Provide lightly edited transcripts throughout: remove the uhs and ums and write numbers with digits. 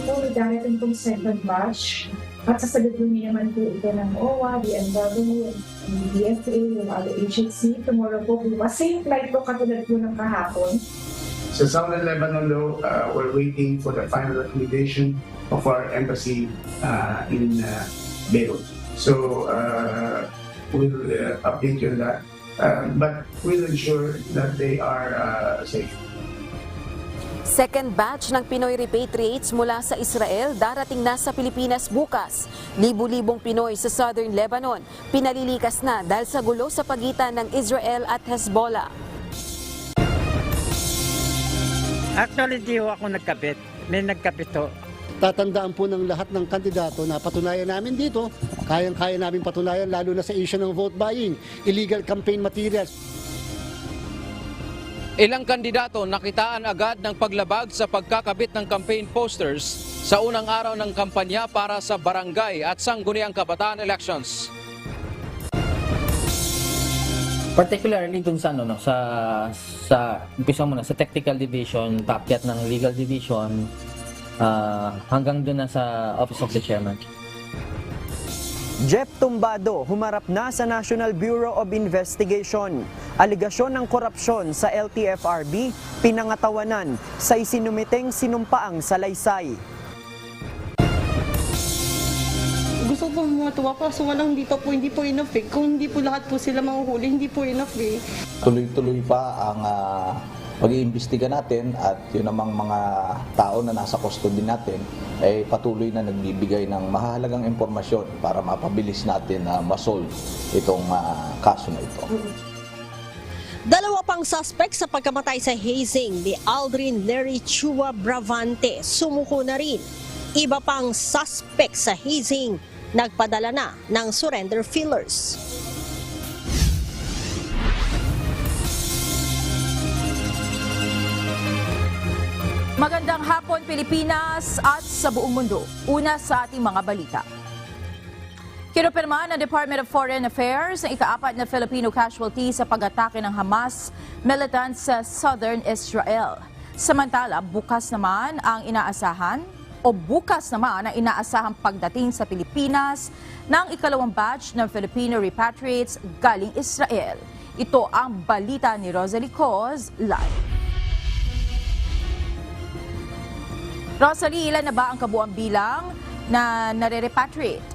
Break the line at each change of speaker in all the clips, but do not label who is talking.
po, darating pong second batch. At sasaluduhin naman po ito ng OWA, DMW, DFA, yung other agency. Tomorrow po, same flight po katulad po ng kahapon.
Sa Southern Lebanon, though, we're waiting for the final recommendation of our embassy in Beirut. So we'll update you on that, but we'll ensure that they are safe.
Second batch ng Pinoy repatriates mula sa Israel darating na sa Pilipinas bukas. Libu-libong Pinoy sa Southern Lebanon pinalilikas na dahil sa gulo sa pagitan ng Israel at Hezbollah.
Actually, di ho ako nagkapit. May nagkapit ho.
Tatandaan po ng lahat ng kandidato na patunayan namin dito, kayang-kaya namin patunayan lalo na sa issue ng vote buying, illegal campaign materials.
Ilang kandidato nakitaan agad ng paglabag sa pagkakabit ng campaign posters sa unang araw ng kampanya para sa barangay at sangguniang kabataan elections.
Particularly dun sa umpisa muna sa technical division, paakyat ng legal division, hanggang dun na sa office of the chairman.
Jeff Tumbado humarap na sa National Bureau of Investigation. Aligasyon ng korupsyon sa LTFRB, pinangatawanan sa isinumiteng sinumpaang salaysay.
Gusto po matuwa kaso walang dito po, hindi po enough eh. Kung hindi po lahat po sila mahuhuli, hindi po enough eh.
Tuloy-tuloy pa ang pag-iimbestiga natin at yun namang mga tao na nasa custody natin ay patuloy na nagbibigay ng mahalagang impormasyon para mapabilis natin na masolve itong kaso na ito.
Dalawa pang suspect sa pagkamatay sa hazing ni Aldrin Larry Chua Bravante sumuko na rin. Iba pang suspect sa hazing nagpadala na ng surrender fillers.
Magandang hapon Pilipinas at sa buong mundo. Una sa ating mga balita. Kinupirma ng Department of Foreign Affairs ang ika-4 na Filipino casualty sa pag-atake ng Hamas militants sa Southern Israel. Samantala, bukas naman ang inaasahang pagdating sa Pilipinas ng ikalawang batch ng Filipino repatriates galing Israel. Ito ang balita ni Rosalie Coz live. Rosalie, ilan na ba ang kabuuang bilang na nare-repatriate?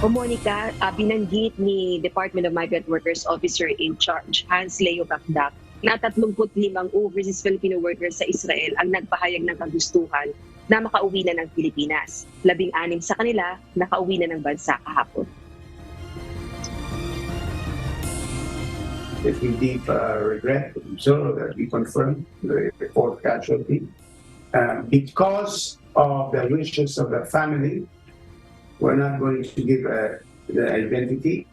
Monica, binanggit ni Department of Migrant Workers Officer in Charge, Hans Leo Bakdak, na 35 overseas Filipino workers sa Israel ang nagpahayag ng kagustuhan na makauwi na ng Pilipinas. 16 sa kanila nakauwi na ng bansa kahapon.
If we deep regret so that we confirm the fourth casualty. Because of the wishes of the family, we're not going to give the identity.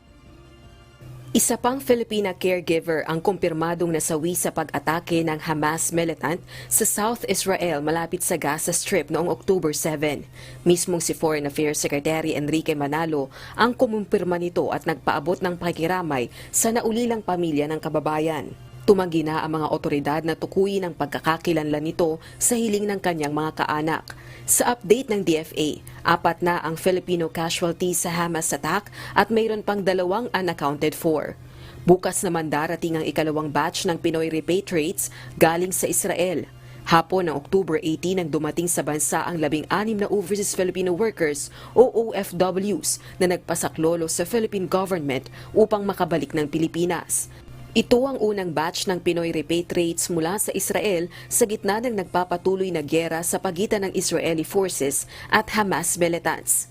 Isa pang Filipina caregiver ang kumpirmadong nasawi sa pag-atake ng Hamas militant sa South Israel malapit sa Gaza Strip noong October 7. Mismong si Foreign Affairs Secretary Enrique Manalo ang kumumpirma nito at nagpaabot ng pakikiramay sa naulilang pamilya ng kababayan. Tumanggi na ang mga otoridad na tukuyin ang pagkakakilanlan nito sa hiling ng kanyang mga kaanak. Sa update ng DFA, 4 na ang Filipino casualties sa Hamas attack at mayroon pang 2 unaccounted for. Bukas naman darating ang ikalawang batch ng Pinoy repatriates galing sa Israel. Hapon ng October 18 nang dumating sa bansa ang 16 na overseas Filipino workers o OFWs na nagpasaklolo sa Philippine government upang makabalik ng Pilipinas. Ito ang unang batch ng Pinoy repatriates mula sa Israel sa gitna ng nagpapatuloy na gyera sa pagitan ng Israeli forces at Hamas militants.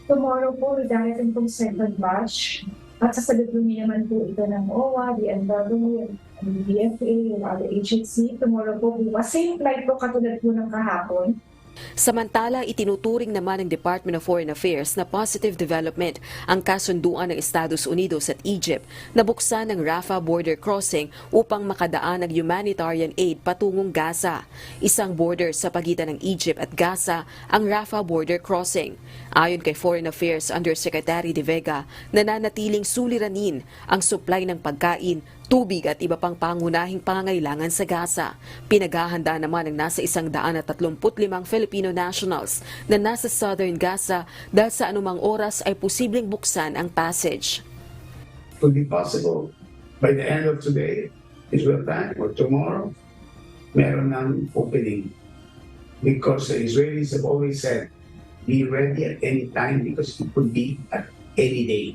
Tomorrow po, darating pong second batch. At sasaluduhin naman po ito ng OWA, DMW, DFA, yung other agency. Tomorrow po, same flight po katulad po ng kahapon.
Samantala, itinuturing naman ng Department of Foreign Affairs na positive development ang kasunduan ng Estados Unidos at Egypt na buksan ng Rafah border crossing upang makadaan ng humanitarian aid patungong Gaza. Isang border sa pagitan ng Egypt at Gaza ang Rafah border crossing. Ayon kay Foreign Affairs Undersecretary De Vega, nananatiling suliranin ang supply ng pagkain, tubig at iba pang pangunahing pangangailangan sa Gaza. Pinaghahanda naman ng nasa 135 Filipino nationals na nasa southern Gaza dahil sa anumang oras ay posibleng buksan ang passage.
It could be possible by the end of today, Israel time, or tomorrow, meron ng opening. Because the Israelis have always said, be ready at any time because it could be at any day.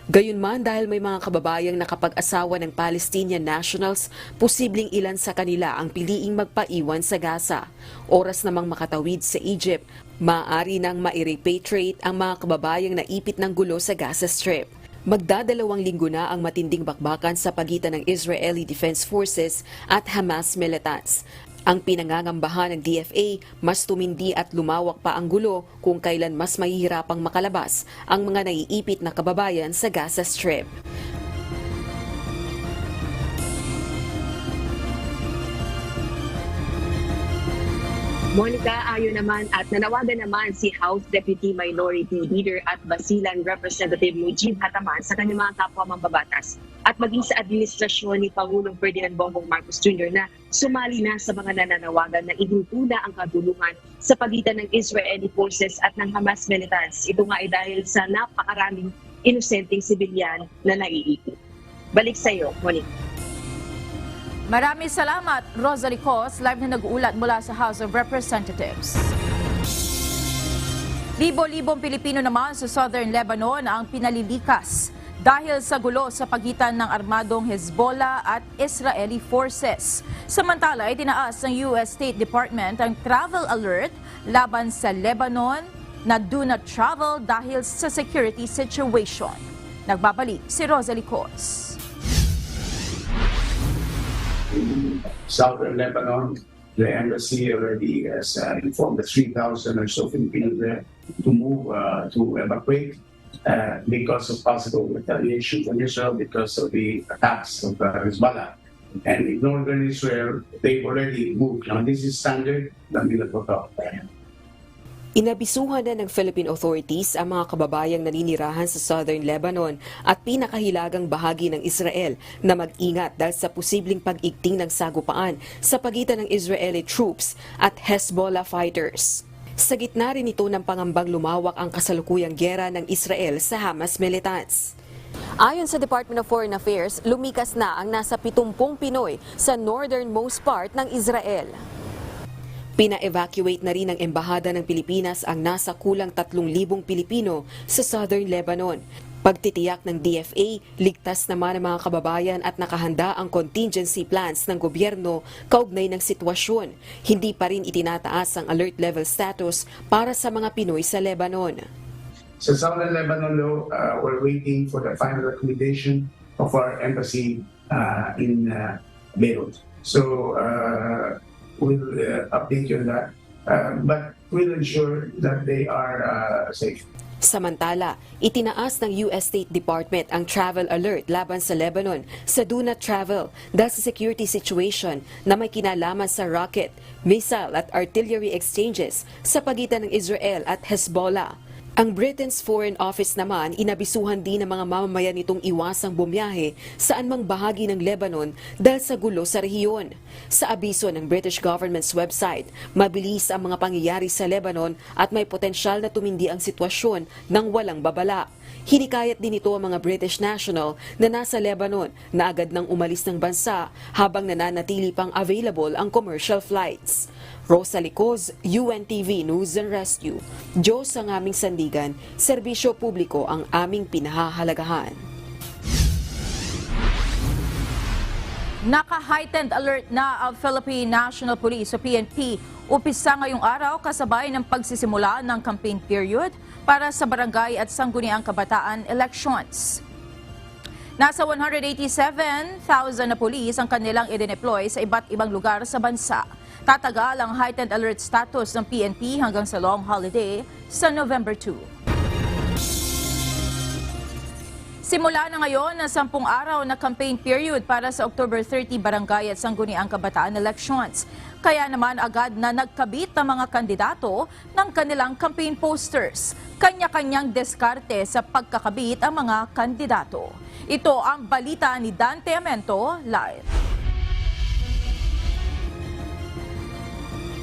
Gayunman, dahil may mga kababayang nakapag-asawa ng Palestinian nationals, posibleng ilan sa kanila ang piliing magpaiwan sa Gaza. Oras namang makatawid sa Egypt, maaari nang ma-repatriate ang mga kababayang naipit ng gulo sa Gaza Strip. Magdadalawang linggo na ang matinding bakbakan sa pagitan ng Israeli Defense Forces at Hamas militants. Ang pinangangambahan ng DFA, mas tumindi at lumawak pa ang gulo kung kailan mas mahihirapang makalabas ang mga naiipit na kababayan sa Gaza Strip.
Monica, ayon naman at nanawagan naman si House Deputy Minority Leader at Basilan Representative Mujib Hataman sa kanyang mga kapwa mambabatas at maging sa administrasyon ni Pangulong Ferdinand Bongbong Marcos Jr. na sumali na sa mga nananawagan na idutuna ang kaguluhan sa pagitan ng Israeli forces at ng Hamas militants. Ito nga ay dahil sa napakaraming inosenteng sibilyan na naiipit. Balik sa iyo, Monica.
Maraming salamat, Rosalie Cos, live na nag-uulat mula sa House of Representatives. Libo-libong Pilipino naman sa Southern Lebanon ang pinalilikas dahil sa gulo sa pagitan ng armadong Hezbollah at Israeli forces. Samantala, itinaas ng US State Department ang travel alert laban sa Lebanon na do not travel dahil sa security situation. Nagbabalik si Rosalie Cos.
Southern Lebanon, the embassy already has informed the 3,000 or so Filipinos there to move to evacuate because of possible retaliation from Israel because of the attacks of Hezbollah. And in northern Israel, they've already moved. Now, this is standard.
Inabisuhan na ng Philippine authorities ang mga kababayang naninirahan sa Southern Lebanon at pinakahilagang bahagi ng Israel na mag-ingat dahil sa posibleng pag-igting ng sagupaan sa pagitan ng Israeli troops at Hezbollah fighters. Sa gitna rin ito ng pangambang lumawak ang kasalukuyang giyera ng Israel sa Hamas militants. Ayon sa Department of Foreign Affairs, lumikas na ang nasa 70 Pinoy sa northernmost part ng Israel. Pina-evacuate na rin ng Embahada ng Pilipinas ang nasa kulang 3,000 Pilipino sa Southern Lebanon. Pagtitiyak ng DFA, ligtas naman ang mga kababayan at nakahanda ang contingency plans ng gobyerno kaugnay ng sitwasyon. Hindi pa rin itinataas ang alert level status para sa mga Pinoy sa Lebanon.
Sa Southern Lebanon, though, we're waiting for the final recommendation of our embassy in Beirut. So, we'll update you on that, but we'll ensure that they are safe.
Samantala, itinaas ng US State Department ang travel alert laban sa Lebanon sa do not travel dahil sa security situation na may kinalaman sa rocket, missile at artillery exchanges sa pagitan ng Israel at Hezbollah. Ang Britain's Foreign Office naman inabisuhan din ng mga mamamayan nitong iwasang bumiyahe saan mang bahagi ng Lebanon dahil sa gulo sa rehiyon. Sa abiso ng British government's website, mabilis ang mga pangyayari sa Lebanon at may potensyal na tumindi ang sitwasyon ng walang babala. Hinikayat din ito ang mga British national na nasa Lebanon na agad nang umalis ng bansa habang nananatili pang available ang commercial flights. Rosalie Cos, UNTV News and Rescue. Diyos ang aming sandigan, serbisyo publiko ang aming pinahahalagahan.
Naka-heightened alert na ang Philippine National Police o PNP upisa ngayong araw kasabay ng pagsisimula ng campaign period para sa barangay at sangguniang kabataan elections. Nasa 187,000 na pulis ang kanilang i-deploy sa iba't ibang lugar sa bansa. Tatagal ang heightened alert status ng PNP hanggang sa long holiday sa November 2. Simula na ngayon ang 10 araw na campaign period para sa October 30 barangay at sangguniang kabataan elections. Kaya naman agad na nagkabit ang mga kandidato ng kanilang campaign posters. Kanya-kanyang diskarte sa pagkakabit ang mga kandidato. Ito ang balita ni Dante Amento live.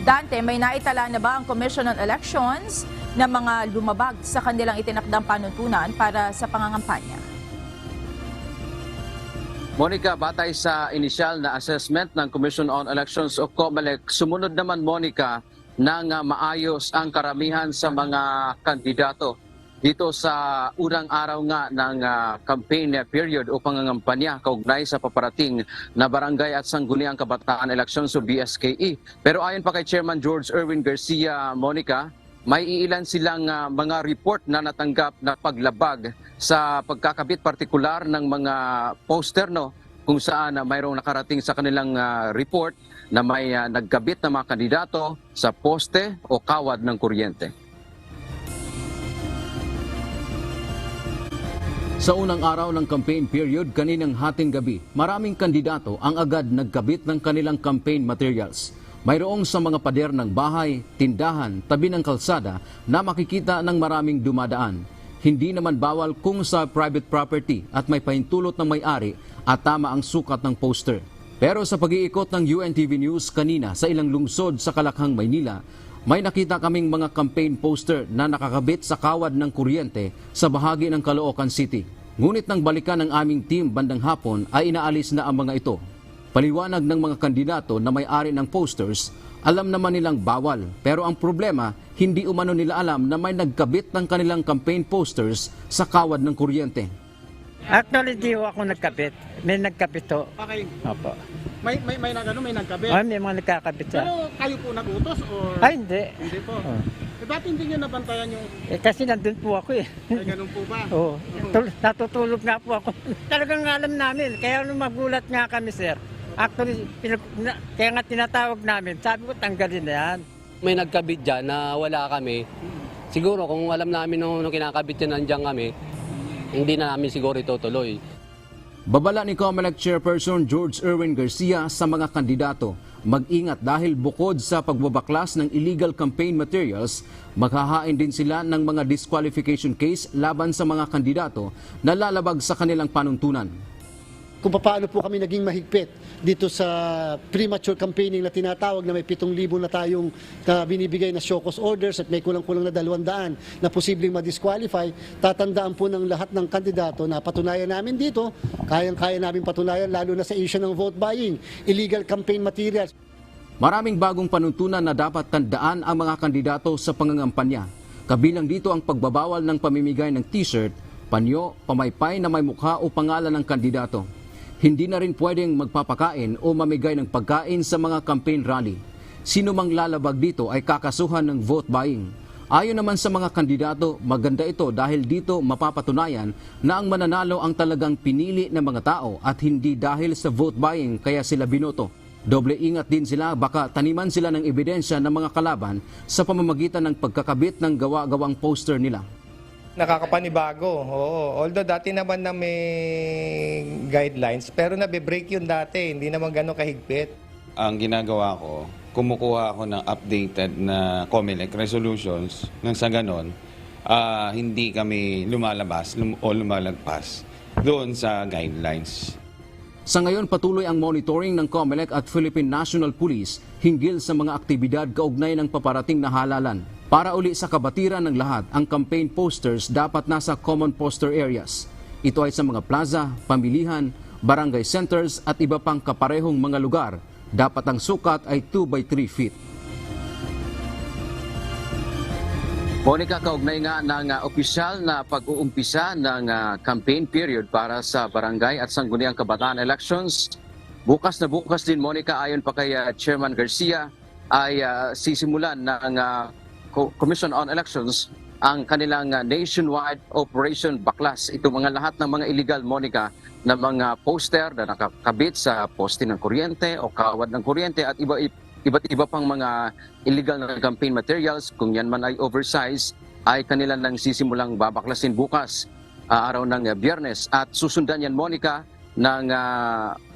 Dante, may naitala na ba ang Commission on Elections na mga lumabag sa kanilang itinakdang panuntunan para sa pangangampanya?
Monica, batay sa inisyal na assessment ng Commission on Elections o COMELEC, sumunod naman Monica nang maayos ang karamihan sa mga kandidato dito sa unang araw nga ng campaign period o pangangampanya kaugnay sa paparating na barangay at sangguniang kabataan elections o BSKE. Pero ayon pa kay Chairman George Erwin Garcia, Monica, may iilan silang mga report na natanggap na paglabag sa pagkakabit partikular ng mga poster, no, kung saan mayroong nakarating sa kanilang report na may nagkabit na mga kandidato sa poste o kawad ng kuryente. Sa unang araw ng campaign period kaninang hating gabi, maraming kandidato ang agad nagkabit ng kanilang campaign materials. Mayroong sa mga pader ng bahay, tindahan, tabi ng kalsada na makikita ng maraming dumadaan. Hindi naman bawal kung sa private property at may pahintulot ng may-ari at tama ang sukat ng poster. Pero sa pag-iikot ng UNTV News kanina sa ilang lungsod sa Kalakhang, Maynila, may nakita kaming mga campaign poster na nakakabit sa kawad ng kuryente sa bahagi ng Caloocan City. Ngunit nang balikan ng aming team bandang hapon ay inaalis na ang mga ito. Paliwanag ng mga kandidato na may-ari ng posters, alam naman nilang bawal. Pero ang problema, hindi umano nila alam na may nagkabit ng kanilang campaign posters sa kawad ng kuryente.
Actually, di ako nagkabit. May nagkabit to.
Okay.
Opo.
May nagkabit.
Ay, may mga nagkakabit sa.
Pero kayo po nagutos or?
Ay, hindi.
Hindi po.
Oh.
Eh, ba't hindi nyo nabantayan yung...
Kasi nandun po ako eh.
Ay, ganun po ba?
Oo. Natutulog nga po ako. Talagang alam namin. Kaya nung magulat nga kami, sir. Actually, kaya nga tinatawag namin. Sabi ko, tanggalin na yan.
May nagkabit dyan na wala kami. Siguro kung alam namin nung kinakabit yan nandiyan kami, hindi na namin siguro itutuloy.
Babala ni COMELEC Chairperson George Erwin Garcia sa mga kandidato, mag-ingat dahil bukod sa pagbabaklas ng illegal campaign materials, maghahain din sila ng mga disqualification case laban sa mga kandidato na lalabag sa kanilang panuntunan.
Kung paano po kami naging mahigpit dito sa premature campaigning na tinatawag na may 7,000 na tayong binibigay na show cause orders at may kulang-kulang na 200 na posibleng ma-disqualify, tatandaan po ng lahat ng kandidato na patunayan namin dito, kayang-kaya namin patunayan lalo na sa issue ng vote buying, illegal campaign materials.
Maraming bagong panuntunan na dapat tandaan ang mga kandidato sa pangangampanya. Kabilang dito ang pagbabawal ng pamimigay ng t-shirt, panyo, pamaypay na may mukha o pangalan ng kandidato. Hindi na rin pwedeng magpapakain o mamigay ng pagkain sa mga campaign rally. Sino mang lalabag dito ay kakasuhan ng vote buying. Ayon naman sa mga kandidato, maganda ito dahil dito mapapatunayan na ang mananalo ang talagang pinili ng mga tao at hindi dahil sa vote buying kaya sila binoto. Doble ingat din sila, baka taniman sila ng ebidensya ng mga kalaban sa pamamagitan ng pagkakabit ng gawa-gawang poster nila.
Nakakapanibago, oo. Although dati naman na may guidelines, pero nabe-break yun dati, hindi naman gano'ng kahigpit.
Ang ginagawa ko, kumukuha ako ng updated na COMELEC resolutions nang sa ganon, hindi kami lumalabas o lumalagpas doon sa guidelines.
Sa ngayon, patuloy ang monitoring ng COMELEC at Philippine National Police hinggil sa mga aktibidad kaugnay ng paparating na halalan. Para uli sa kabatiran ng lahat, ang campaign posters dapat nasa common poster areas. Ito ay sa mga plaza, pamilihan, barangay centers at iba pang kaparehong mga lugar. Dapat ang sukat ay 2 by 3 feet. Monica, kaugnay nga ng opisyal na pag-uumpisa ng campaign period para sa barangay at sangguniang kabataan elections. Bukas na bukas din, Monica, ayon pa kay Chairman Garcia, ay sisimulan ng Commission on Elections ang kanilang nationwide Operation Baklas. Ito mga lahat ng mga illegal, Monica, na mga poster na nakakabit sa poste ng kuryente o kawad ng kuryente at iba't iba pang mga illegal na campaign materials, kung yan man ay oversize, ay kanilang nang sisimulang babaklasin bukas, araw ng Biyernes. At susundan yan, Monica, ng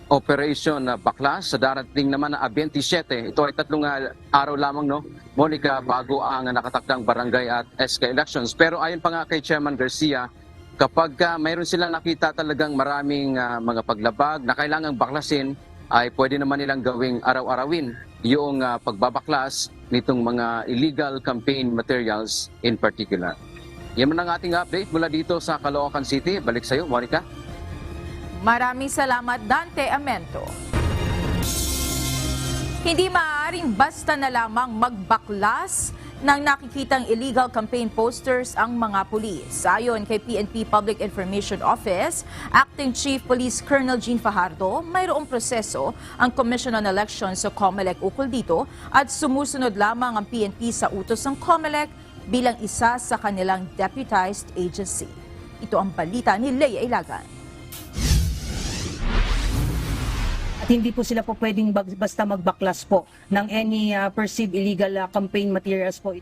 Operation Baklas sa darating naman na 27. Ito ay 3 araw lamang, no, Monica, bago ang nakatakdang barangay at SK elections. Pero ayon pa nga kay Chairman Garcia, kapag mayroon silang nakita talagang maraming mga paglabag na kailangang baklasin, ay pwede naman nilang gawing araw-arawin yung pagbabaklas nitong mga illegal campaign materials in particular. Yan man ang ating update mula dito sa Caloocan City. Balik sa iyo, Monica.
Maraming salamat, Dante Amento. Hindi maaaring basta na lamang magbaklas ng nakikitang illegal campaign posters ang mga pulis. Ayon kay PNP Public Information Office, Acting Chief Police Colonel Jean Fajardo, mayroong proseso ang Commission on Elections o COMELEC ukol dito at sumusunod lamang ang PNP sa utos ng COMELEC bilang isa sa kanilang deputized agency. Ito ang balita ni Leia Ilagan.
At hindi po sila po pwedeng basta magbaklas po ng any perceived illegal campaign materials po.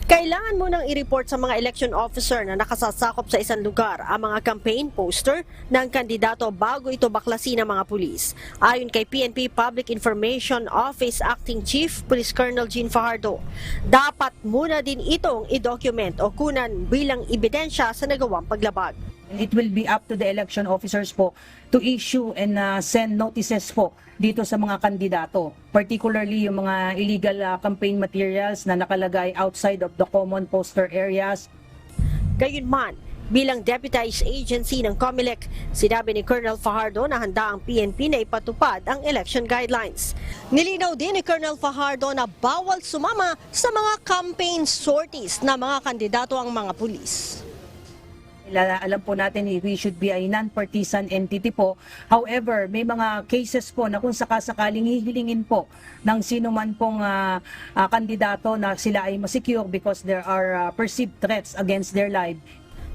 Kailangan mo nang i-report sa mga election officer na nakasasakop sa isang lugar ang mga campaign poster ng kandidato bago ito baklasin ng mga pulis. Ayon kay PNP Public Information Office Acting Chief Police Colonel Jean Fajardo, dapat muna din itong i-document o kunan bilang ebidensya sa nagawang paglabag.
It will be up to the election officers po to issue and send notices po dito sa mga kandidato, particularly yung mga illegal campaign materials na nakalagay outside of the common poster areas.
Gayunman, bilang deputized agency ng COMELEC, sinabi ni Colonel Fajardo na handa ang PNP na ipatupad ang election guidelines. Nilinaw din ni Colonel Fajardo na bawal sumama sa mga campaign sorties na mga kandidato ang mga pulis.
Alam po natin we should be a non-partisan entity po. However, may mga cases po na kung sakasakaling hihilingin po ng sino man pong kandidato na sila ay masecure because there are perceived threats against their life.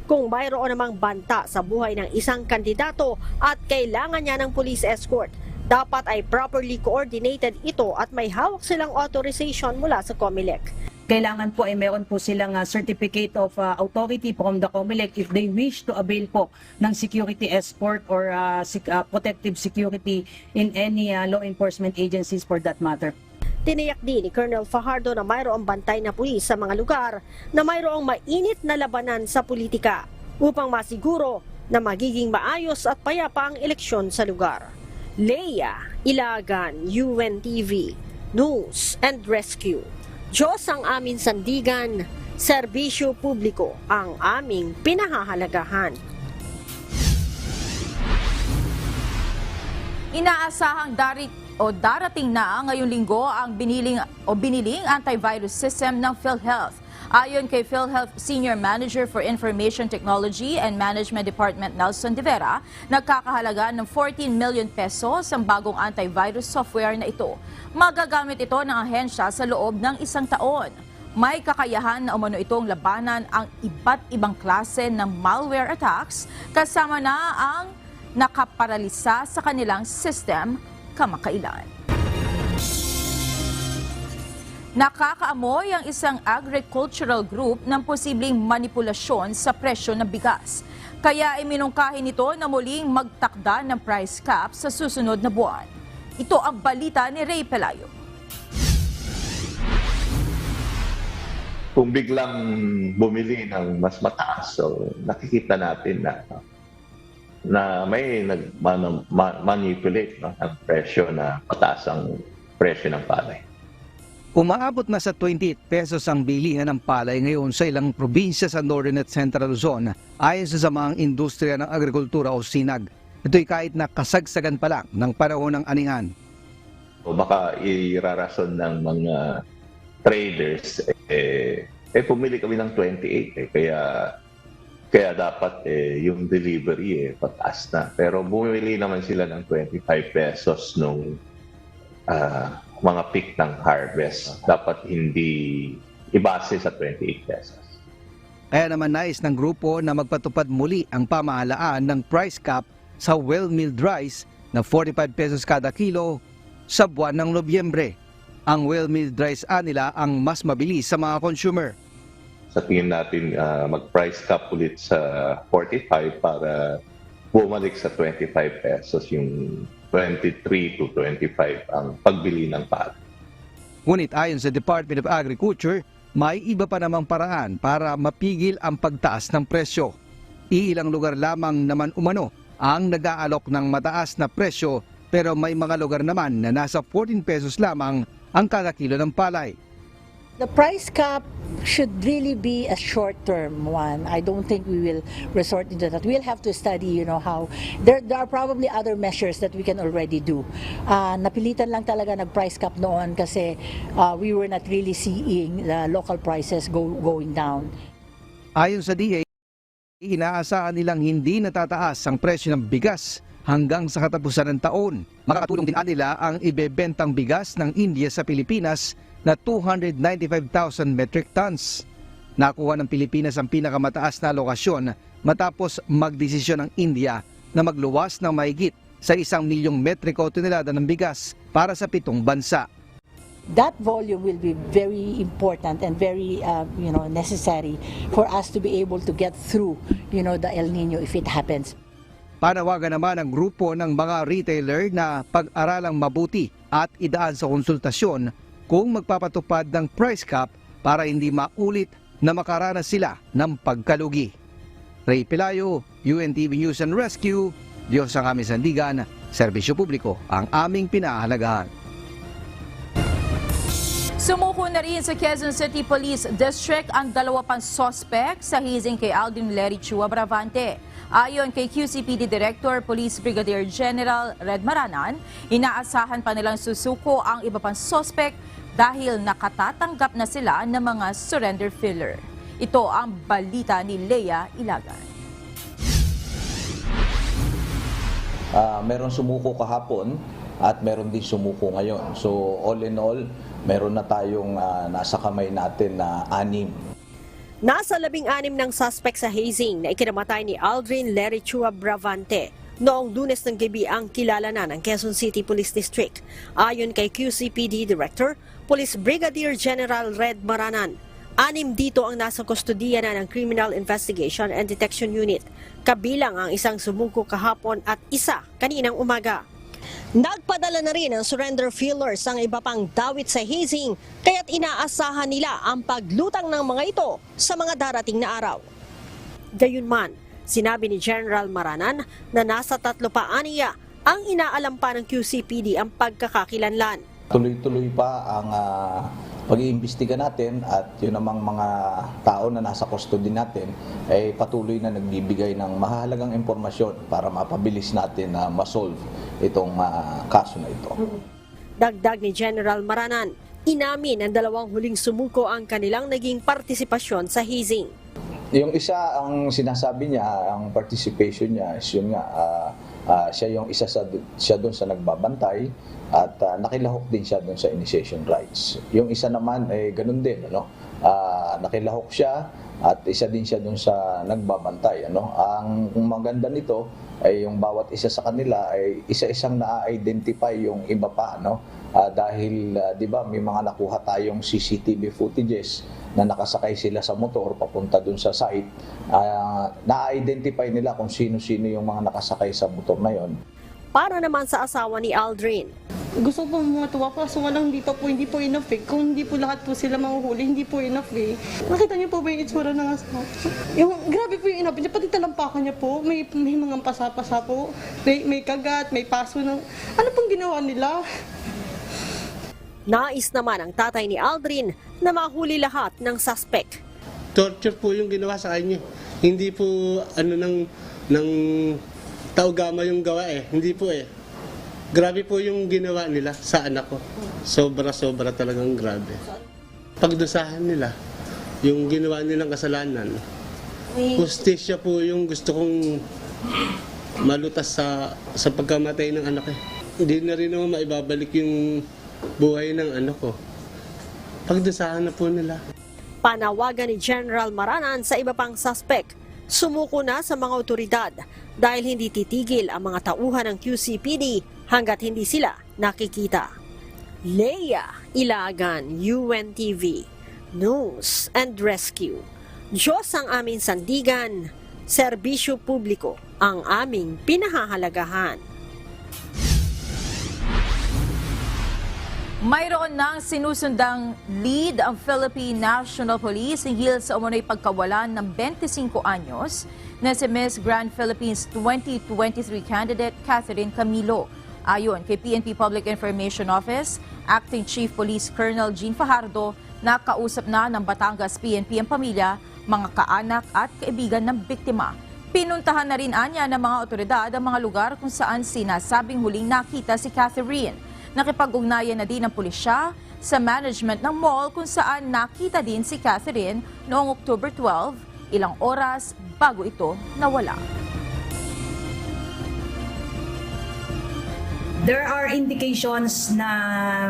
Kung mayroon namang banta sa buhay ng isang kandidato at kailangan niya ng police escort, dapat ay properly coordinated ito at may hawak silang authorization mula sa COMELEC.
Kailangan po ay meron po silang certificate of authority from the COMELEC if they wish to avail po ng security escort or protective security in any law enforcement agencies for that matter.
Tiniyak din ni Colonel Fajardo na mayroong bantay na pulis sa mga lugar na mayroong mainit na labanan sa politika upang masiguro na magiging maayos at payapa ang eleksyon sa lugar. Leia Ilagan, UNTV, News and Rescue. Diyos ang aming sandigan, serbisyo publiko ang aming pinahahalagahan.
Inaasahang darating na ngayong linggo ang biniling antivirus system ng PhilHealth. Ayon kay PhilHealth Senior Manager for Information Technology and Management Department Nelson De Vera, nagkakahalaga ng 14 million pesos ang bagong antivirus software na ito. Magagamit ito ng ahensya sa loob ng 1 taon. May kakayahan na umano itong labanan ang iba't ibang klase ng malware attacks kasama na ang nakaparalisa sa kanilang system kamakailan. Nakakaamoy ang isang agricultural group ng posibleng manipulasyon sa presyo ng bigas. Kaya iminungkahi nito na muling magtakda ng price cap sa susunod na buwan. Ito ang balita ni Ray Pelayo.
Kung biglang bumili ng mas mataas, so nakikita natin na may nag-manipulate ang presyo na mataas ang presyo ng palay.
Umaabot na sa 28 pesos ang bilihan ng palay ngayon sa ilang probinsya sa Northern at Central Luzon ayon sa Samaang Industriya ng Agrikultura o SINAG. Ito'y kahit na kasagsagan pa lang ng panahon ng anihan.
O baka irarason ng mga traders, pumili kami ng 28 kaya dapat yung delivery pataas na. Pero bumili naman sila ng 25 pesos nung mga peak ng harvest. Dapat hindi ibase sa 28 pesos.
Kaya naman nais ng grupo na magpatupad muli ang pamahalaan ng price cap sa well-milled rice na 45 pesos kada kilo sa buwan ng Nobyembre. Ang well-milled rice nila ang mas mabilis sa mga consumer.
Sa tingin natin mag-price cap ulit sa 45 para bumalik sa 25 pesos, yung 23 to 25 ang pagbili ng palay.
Ngunit ayon sa Department of Agriculture, may iba pa namang paraan para mapigil ang pagtaas ng presyo. Iilang lugar lamang naman umano ang nag-aalok ng mataas na presyo, pero may mga lugar naman na nasa 14 pesos lamang ang kada kilo ng palay.
The price cap should really be a short-term one. I don't think we will resort into that. We'll have to study, how there are probably other measures that we can already do. Napilitan lang talaga nag-price cap noon kasi we were not really seeing the local prices going down.
Ayon sa DA, inaasahan nilang hindi natataas ang presyo ng bigas hanggang sa katapusan ng taon. Makakatulong din nila ang ibebentang bigas ng India sa Pilipinas na 295,000 metric tons. Nakuha ng Pilipinas ang pinakamataas na alokasyon matapos magdesisyon ng India na magluwas ng mahigit sa 1 milyong metriko tonelada ng bigas para sa 7 bansa.
That volume will be very important and very necessary for us to be able to get through the El Nino if it happens.
Panawagan naman ang grupo ng mga retailer na pag-aralang mabuti at idaan sa konsultasyon kung magpapatupad ng price cap para hindi maulit na makaranas sila ng pagkalugi. Ray Pelayo, UNTV News and Rescue, Diyos ang aming sandigan, serbisyo publiko ang aming pinahahalagahan.
Sumuko na rin sa Quezon City Police District ang 2 pang suspect sa hazing kay Aldrin Lery Chua Bravante. Ayon kay QCPD Director Police Brigadier General Red Maranan, inaasahan pa nilang susuko ang iba pang suspect dahil nakatatanggap na sila ng mga surrender filler. Ito ang balita ni Lea Ilagan.
Meron sumuko kahapon at meron din sumuko ngayon. So all in all, meron na tayong nasa kamay natin na 6.
Nasa 16 ng suspect sa hazing na ikinamatay ni Aldrin Lery Chua Bravante. Noong Lunes ng gabi ang kilala na ng Quezon City Police District. Ayon kay QCPD Director, Police Brigadier General Red Maranan, 6 dito ang nasa kustodiya na ng Criminal Investigation and Detection Unit, kabilang ang isang sumuko kahapon at isa kaninang umaga. Nagpadala na rin ang surrender fillers ang iba pang dawit sa hazing, kaya't inaasahan nila ang paglutang ng mga ito sa mga darating na araw. Gayunman, sinabi ni General Maranan na nasa 3 pa aniya ang inaalam pa ng QCPD ang pagkakakilanlan.
Tuloy-tuloy pa ang pag-iimbestiga natin at yun namang mga tao na nasa custody natin ay patuloy na nagbibigay ng mahalagang impormasyon para mapabilis natin na masolve itong kaso na ito.
Dagdag ni General Maranan, inamin ng 2 huling sumuko ang kanilang naging partisipasyon sa hazing.
Yung isa, ang sinasabi niya, ang participation niya is yun nga, siya yung isa siya doon sa nagbabantay at nakilahok din siya doon sa initiation rights. Yung isa naman ay ganun din, nakilahok siya at isa din siya doon sa nagbabantay. Ang maganda nito ay yung bawat isa sa kanila ay isa-isang na-identify yung iba pa, dahil 'di ba may mga nakuha tayong CCTV footages na nakasakay sila sa motor papunta dun sa site. Na-identify nila kung sino-sino yung mga nakasakay sa motor na yon.
Para naman sa asawa ni Aldrin,
gusto po matuwa po, so walang dito po, hindi po enough eh. Kung hindi po lahat po sila mahuhuli, hindi po enough eh. Nakita niyo po ba yung itsura ng asawa? Yung grabe po yung enough niya, pati talampakan niya po, may mga pasa-pasa po, may kagat, may paso ng, ano pong ginawa nila?
Nais naman ang tatay ni Aldrin na mahuli lahat ng suspect.
Torture po yung ginawa sa kanya. Hindi po ng taugama yung gawa eh. Hindi po eh. Grabe po yung ginawa nila sa anak ko. Sobra-sobra talagang grabe. Pagdusahan nila, yung ginawa nilang kasalanan, hustisya po yung gusto kong malutas sa pagkamatay ng anak eh. Hindi na rin naman maibabalik yung buhay ng anak ko. Pagdusahan na po nila.
Panawagan ni General Maranan sa iba pang suspect. Sumuko na sa mga otoridad dahil hindi titigil ang mga tauhan ng QCPD hanggat hindi sila nakikita. Leia Ilagan, UNTV, News and Rescue. Diyos ang aming sandigan, serbisyo publiko ang aming pinahahalagahan.
Mayroon nang sinusundang lead ang Philippine National Police hinggil sa umunoy pagkawalan ng 25 anyos na si Miss Grand Philippines 2023 candidate Catherine Camilo. Ayon kay PNP Public Information Office, Acting Chief Police Colonel Jean Fajardo, nakausap na ng Batangas PNP ang pamilya, mga kaanak at kaibigan ng biktima. Pinuntahan na rin anya ng mga otoridad ang mga lugar kung saan sinasabing huling nakita si Catherine. Nakipag-ugnayan na din ng pulisya sa management ng mall kung saan nakita din si Catherine noong October 12, ilang oras bago ito nawala.
There are indications na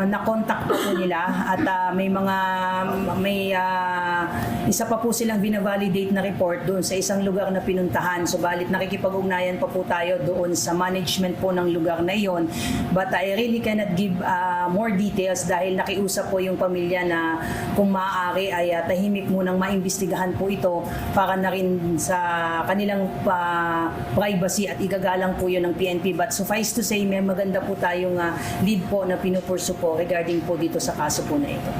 na-contact po nila at may isa pa po silang binavalidate na report doon sa isang lugar na pinuntahan. Subalit nakikipag-ugnayan pa po tayo doon sa management po ng lugar na iyon. But I really cannot give more details dahil nakiusap po yung pamilya na kung maaari ay tahimik munang maimbestigahan po ito para na rin sa kanilang privacy at igagalang po yun ng PNP. But suffice to say, may maganda po tayong lead po na pinupurso po regarding po dito sa kaso po na ito.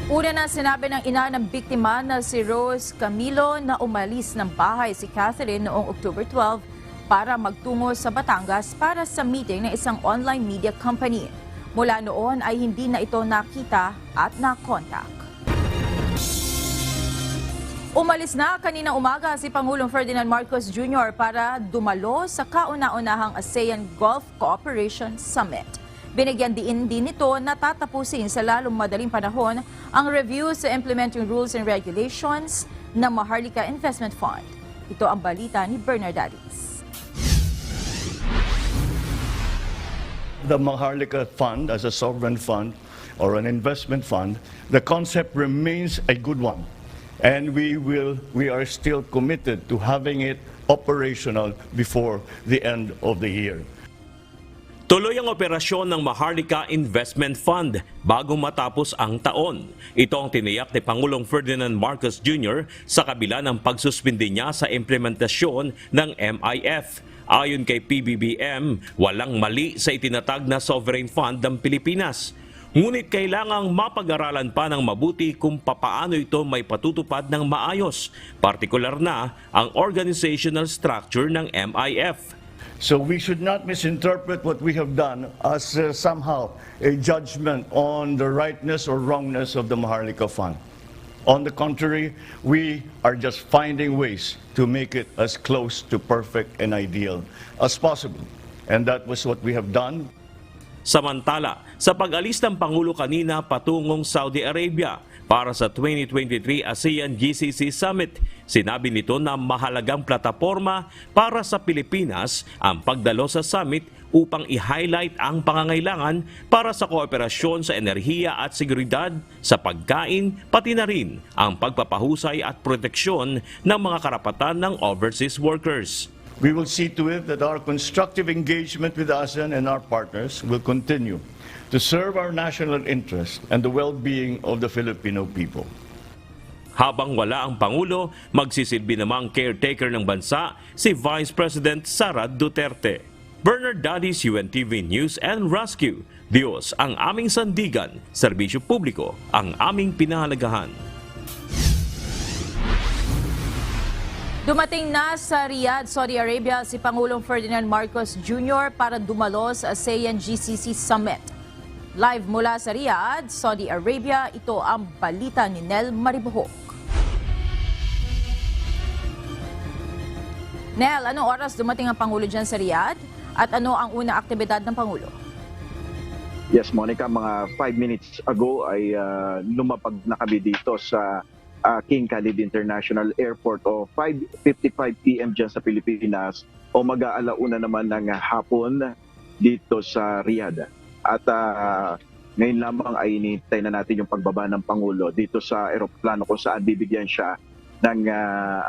Una na sinabi ng ina ng biktima na si Rose Camilo na umalis ng bahay si Catherine noong October 12 para magtungo sa Batangas para sa meeting ng isang online media company. Mula noon ay hindi na ito nakita at na-contact. Umalis na kaninang umaga si Pangulong Ferdinand Marcos Jr. para dumalo sa kauna-unahang ASEAN Gulf Cooperation Summit. Binigyan din nito na tatapusin sa lalong madaling panahon ang review sa Implementing Rules and Regulations ng Maharlika Investment Fund. Ito ang balita ni Bernard Aris.
The Maharlika Fund as a sovereign fund or an investment fund, the concept remains a good one. And we are still committed to having it operational before the end of the year.
Tuloy ang operasyon ng Maharlika Investment Fund bago matapos ang taon. Ito ang tiniyak ni Pangulong Ferdinand Marcos Jr. sa kabila ng pagsuspindi niya sa implementasyon ng MIF. Ayon kay PBBM, walang mali sa itinatag na sovereign fund ng Pilipinas. Ngunit kailangang mapag-aralan pa ng mabuti kung papaano ito may patutupad ng maayos, partikular na ang organizational structure ng MIF.
So we should not misinterpret what we have done as somehow a judgment on the rightness or wrongness of the Maharlika Fund. On the contrary, we are just finding ways to make it as close to perfect and ideal as possible. And that was what we have done.
Samantala, sa pag-alis ng Pangulo kanina patungong Saudi Arabia para sa 2023 ASEAN GCC Summit, sinabi nito na mahalagang plataporma para sa Pilipinas ang pagdalo sa summit upang i-highlight ang pangangailangan para sa kooperasyon sa enerhiya at seguridad, sa pagkain, pati na rin ang pagpapahusay at proteksyon ng mga karapatan ng overseas workers.
We will see to it that our constructive engagement with ASEAN and our partners will continue to serve our national interest and the well-being of the Filipino people.
Habang wala ang Pangulo, magsisilbi namang caretaker ng bansa si Vice President Sara Duterte. Bernard Dadis, UNTV News and Rescue. Diyos ang aming sandigan, serbisyo publiko ang aming pinahalagahan.
Dumating na sa Riyadh, Saudi Arabia si Pangulong Ferdinand Marcos Jr. para dumalo sa ASEAN GCC Summit. Live mula sa Riyadh, Saudi Arabia, ito ang balita ni Nel Maribuhok. Nel, anong oras dumating ang Pangulo dyan sa Riyadh? At ano ang unang aktibidad ng Pangulo?
Yes, Monica, mga 5 minutes ago ay lumapag na kami dito sa King Khalid International Airport o 5:55 PM dyan sa Pilipinas o mag-aalauna naman ng hapon dito sa Riyadh. At Ngayon lamang ay inintay na natin yung pagbaba ng Pangulo dito sa eroplano kung saan bibigyan siya ng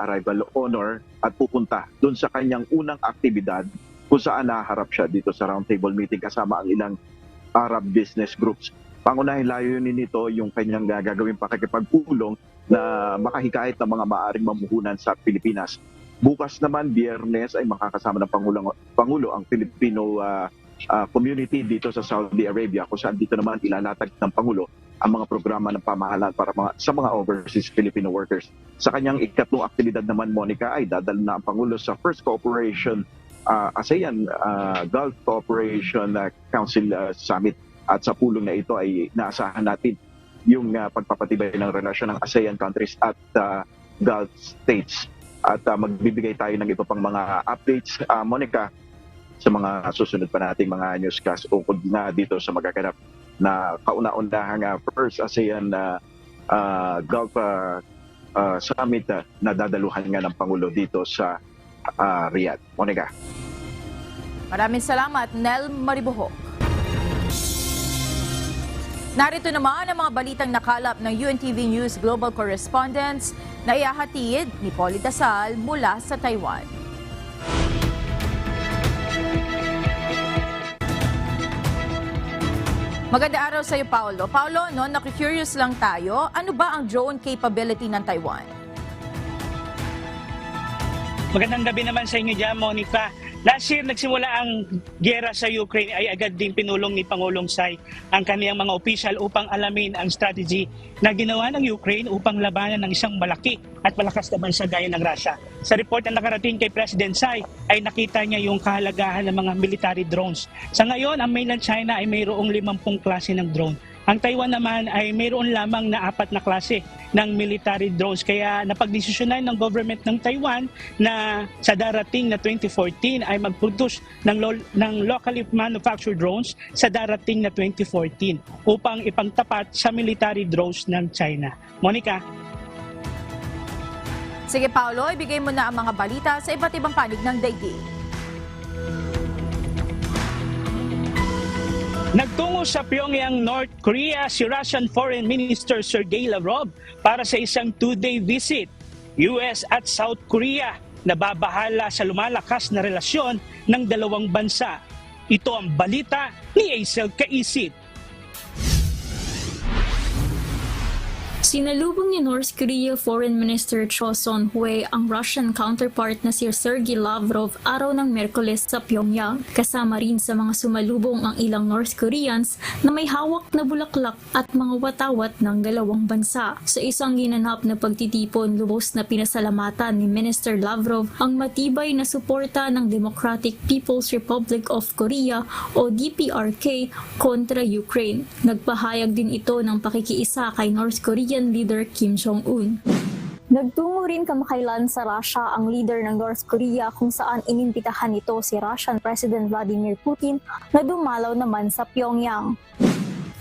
arrival honor at pupunta doon sa kanyang unang aktibidad kung saan naharap siya dito sa roundtable meeting kasama ang ilang Arab business groups. Pangunahing layunin nito yung kanyang gagawing pakikipagpulong na makahikayat ng mga maaring mamuhunan sa Pilipinas. Bukas naman, Biyernes, ay makakasama ng Pangulo ang Filipino community dito sa Saudi Arabia kung saan dito naman ilalatag ng Pangulo ang mga programa ng pamahalaan para sa mga overseas Filipino workers. Sa kanyang ikatlong aktibidad naman, Monica, ay dadala na ang Pangulo sa First Cooperation ASEAN Gulf Cooperation Council Summit. At sa pulong na ito ay naasahan natin yung pagpapatibay ng relasyon ng ASEAN countries at Gulf states. At magbibigay tayo ng iba pang mga updates, Monica, sa mga susunod pa nating mga newscast ukol na dito sa magaganap na kauna-unahang First ASEAN Gulf Summit na dadaluhan nga ng Pangulo dito sa Riyadh. Monica.
Maraming salamat, Nel Mariboho. Narito naman ang mga balitang nakalap ng UNTV News Global Correspondents na ihahatid ni Polly Dasal mula sa Taiwan. Magandang araw sa iyo, Paolo. Paolo, naku-curious lang tayo, ano ba ang drone capability ng Taiwan?
Magandang gabi naman sa inyo dyan, Monica. Last year, nagsimula ang giyera sa Ukraine ay agad din pinulong ni Pangulong Tsai ang kaniyang mga opisyal upang alamin ang strategy na ginawa ng Ukraine upang labanan ng isang malaki at malakas na bansa gaya ng Russia. Sa report na nakarating kay President Tsai ay nakita niya yung kahalagahan ng mga military drones. Sa ngayon, ang mainland China ay mayroong 50 klase ng drone. Ang Taiwan naman ay mayroon lamang na 4 na klase ng military drones. Kaya napagdesisyonan ng government ng Taiwan na sa darating na 2014 ay mag-produce ng locally manufactured drones sa darating na 2014 upang ipangtapat sa military drones ng China. Monica.
Sige, Paolo, ibigay mo na ang mga balita sa iba't ibang panig ng daigdig.
Nagtungo sa Pyongyang, North Korea si Russian Foreign Minister Sergei Lavrov para sa isang 2-day visit. US at South Korea nababahala sa lumalakas na relasyon ng dalawang bansa. Ito ang balita ni Aisel Kaisit.
Sinalubong ni North Korea Foreign Minister Cho Son-hui ang Russian counterpart na si Sergei Lavrov araw ng Miyerkules sa Pyongyang. Kasama rin sa mga sumalubong ang ilang North Koreans na may hawak na bulaklak at mga watawat ng dalawang bansa. Sa isang ginanap na pagtitipon, lubos na pinasalamatan ni Minister Lavrov ang matibay na suporta ng Democratic People's Republic of Korea o DPRK kontra Ukraine. Nagpahayag din ito ng pakikiisa kay North Korea leader Kim Jong-un. Nagtungo rin kamakailan sa Russia ang leader ng North Korea kung saan inimbitahan nito si Russian President Vladimir Putin na dumalaw naman sa Pyongyang.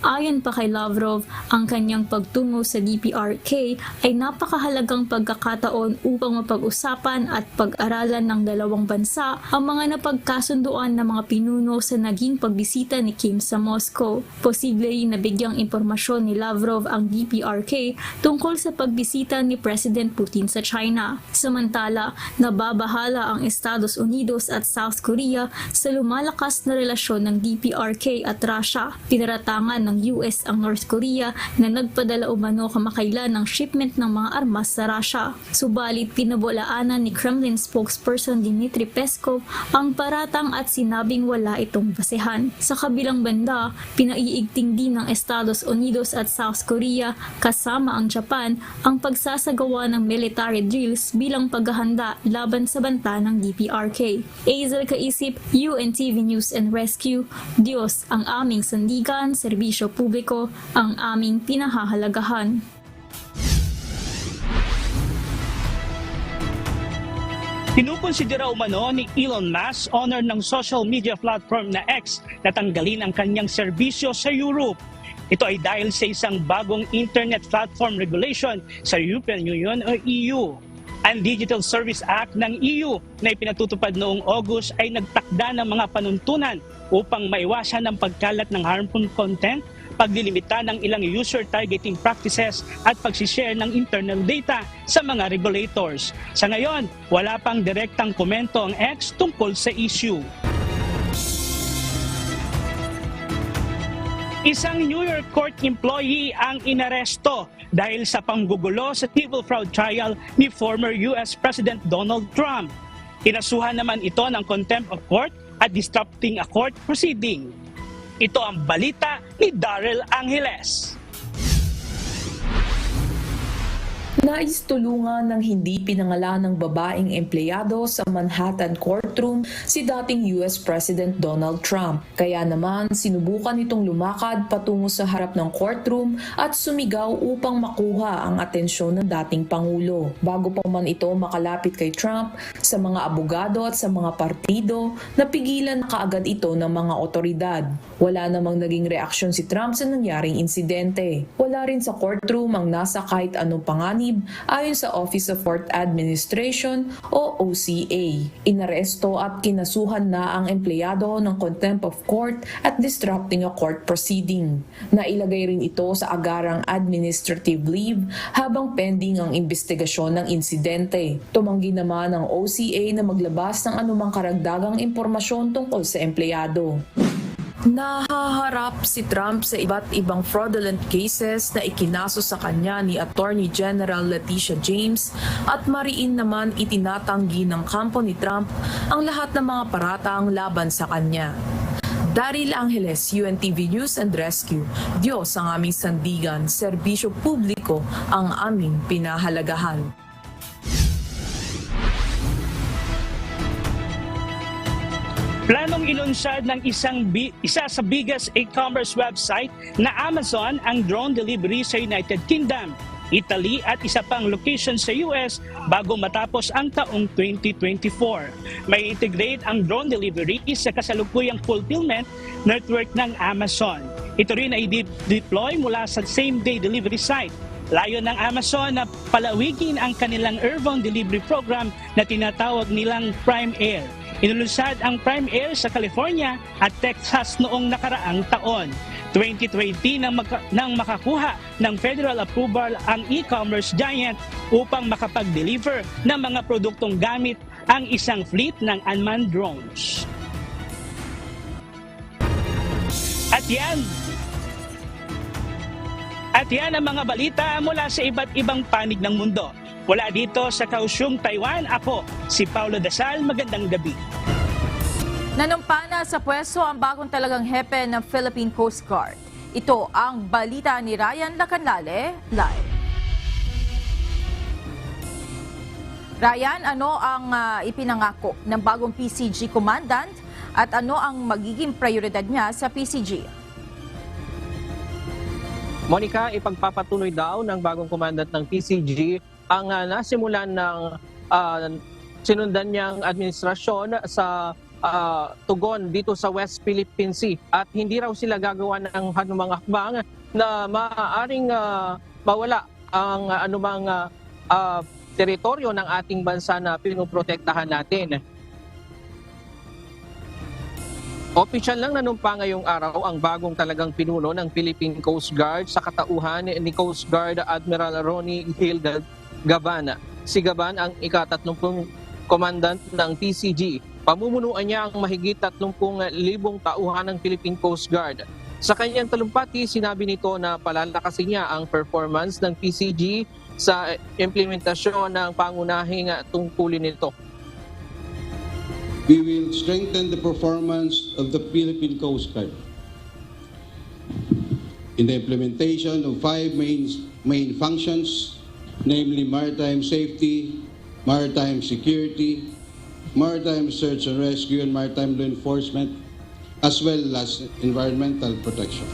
Ayon pa kay Lavrov, ang kanyang pagtungo sa DPRK ay napakahalagang pagkakataon upang mapag-usapan at pag-aralan ng dalawang bansa ang mga napagkasunduan ng mga pinuno sa naging pagbisita ni Kim sa Moscow. Posible rin na bigyang impormasyon ni Lavrov ang DPRK tungkol sa pagbisita ni President Putin sa China. Samantala, nababahala ang Estados Unidos at South Korea sa lumalakas na relasyon ng DPRK at Russia. Pinaratangan ng US ang North Korea na nagpadala umano kamakailan ng shipment ng mga armas sa Russia. Subalit pinabulaanan ni Kremlin spokesperson Dmitry Peskov ang paratang at sinabing wala itong basehan. Sa kabilang banda, pinaiigting din ng Estados Unidos at South Korea kasama ang Japan ang pagsasagawa ng military drills bilang paghahanda laban sa banta ng DPRK. Azel Kaisip, UNTV News and Rescue. Diyos ang aming sandigan, serbisyo publiko ang aming pinahahalagahan.
Kinukonsidera umano ni Elon Musk, owner ng social media platform na X, na tanggalin ang kanyang serbisyo sa Europe. Ito ay dahil sa isang bagong Internet Platform Regulation sa European Union o EU. Ang Digital Service Act ng EU na ipinatutupad noong August ay nagtakda ng mga panuntunan upang maiwasan ang pagkalat ng harmful content paglilimita ng ilang user targeting practices at pagsishare ng internal data sa mga regulators. Sa ngayon, wala pang direktang komento ang X tungkol sa issue. Isang New York court employee ang inaresto dahil sa panggugulo sa civil fraud trial ni former US President Donald Trump. Inasuhan naman ito ng contempt of court at disrupting a court proceeding. Ito ang balita ni Daryl Angeles.
Nais tulungan ng hindi pinangalanang babaeng empleyado sa Manhattan courtroom si dating US President Donald Trump. Kaya naman sinubukan itong lumakad patungo sa harap ng courtroom at sumigaw upang makuha ang atensyon ng dating Pangulo. Bago pa man ito makalapit kay Trump, sa mga abogado at sa mga partido, napigilan na kaagad ito ng mga otoridad. Wala namang naging reaksyon si Trump sa nangyaring insidente. Wala rin sa courtroom ang nasa kahit anong panganib ayon sa Office of Court Administration o OCA. Inaresto at kinasuhan na ang empleyado ng contempt of court at disrupting a court proceeding. Nailagay rin ito sa agarang administrative leave habang pending ang investigasyon ng insidente. Tumanggi naman ang OCA na maglabas ng anumang karagdagang impormasyon tungkol sa empleyado. Nahaharap si Trump sa iba't ibang fraudulent cases na ikinaso sa kanya ni Attorney General Letitia James at mariin naman itinatanggi ng kampo ni Trump ang lahat ng mga paratang laban sa kanya. Daryl Angeles, UNTV News and Rescue. Diyos ang aming sandigan, serbisyo publiko ang aming pinahalagahan.
Planong ilunsad ng isa sa biggest e-commerce website na Amazon ang drone delivery sa United Kingdom, Italy at isa pang location sa US bago matapos ang taong 2024. May integrate ang drone delivery sa kasalukuyang fulfillment network ng Amazon. Ito rin ay deploy mula sa same-day delivery site. Layo ng Amazon na palawigin ang kanilang urban delivery program na tinatawag nilang Prime Air. Inulunsad ang Prime Air sa California at Texas noong nakaraang taon. 2020 nang makakuha ng federal approval ang e-commerce giant upang makapag-deliver ng mga produktong gamit ang isang fleet ng unmanned drones. At yan ang mga balita mula sa iba't ibang panig ng mundo. Wala dito sa Kaohsiung, Taiwan, ako si Paulo Dasal. Magandang gabi.
Nanumpana sa pwesto ang bagong talagang hepe ng Philippine Coast Guard. Ito ang balita ni Ryan Lacanlale, live. Ryan, ano ang ipinangako ng bagong PCG Commandant at ano ang magiging prioridad niya sa PCG?
Monica, ipagpapatuloy daw ng bagong commandant ng PCG ang nasimulan ng sinundan niyang administrasyon sa tugon dito sa West Philippine Sea at hindi raw sila gagawa ng anumang hakbang na maaaring mawala ang anumang teritoryo ng ating bansa na pinoprotektahan natin. Opisyal lang nanumpa ngayong araw ang bagong talagang pinuno ng Philippine Coast Guard sa katauhan ni Coast Guard Admiral Ronnie Hill Gavan. Si Gavan ang ika-30 commandant ng PCG. Pamumunuan niya ang mahigit 30,000 tauhan ng Philippine Coast Guard. Sa kanyang talumpati, sinabi nito na palalakasin niya ang performance ng PCG sa implementasyon ng pangunahing tungkulin nito.
We will strengthen the performance of the Philippine Coast Guard in the implementation of 5 main functions, namely maritime safety, maritime security, maritime search and rescue, and maritime law enforcement, as well as environmental protection.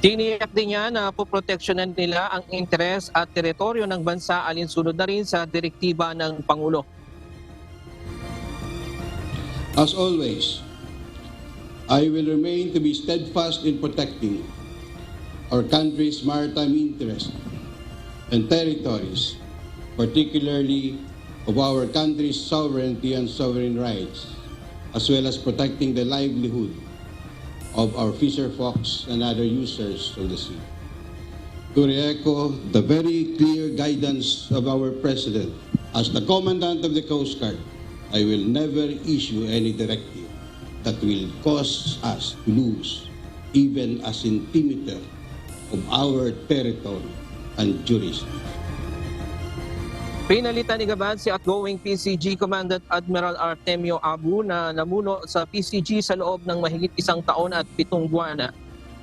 Tiniyak din niya na poproteksyonan nila ang interes at teritoryo ng bansa alinsunod na rin sa direktiba ng Pangulo.
As always, I will remain to be steadfast in protecting our country's maritime interests and territories, particularly of our country's sovereignty and sovereign rights, as well as protecting the livelihood of our fisher folks and other users of the sea. To re-echo the very clear guidance of our President, as the Commandant of the Coast Guard, I will never issue any directive that will cause us to lose even a centimeter of our territory and jurisdiction.
Pinalitan ni Gaban si outgoing PCG Commandant Admiral Artemio Abu na namuno sa PCG sa loob ng mahigit 1 taon at 7 buwan.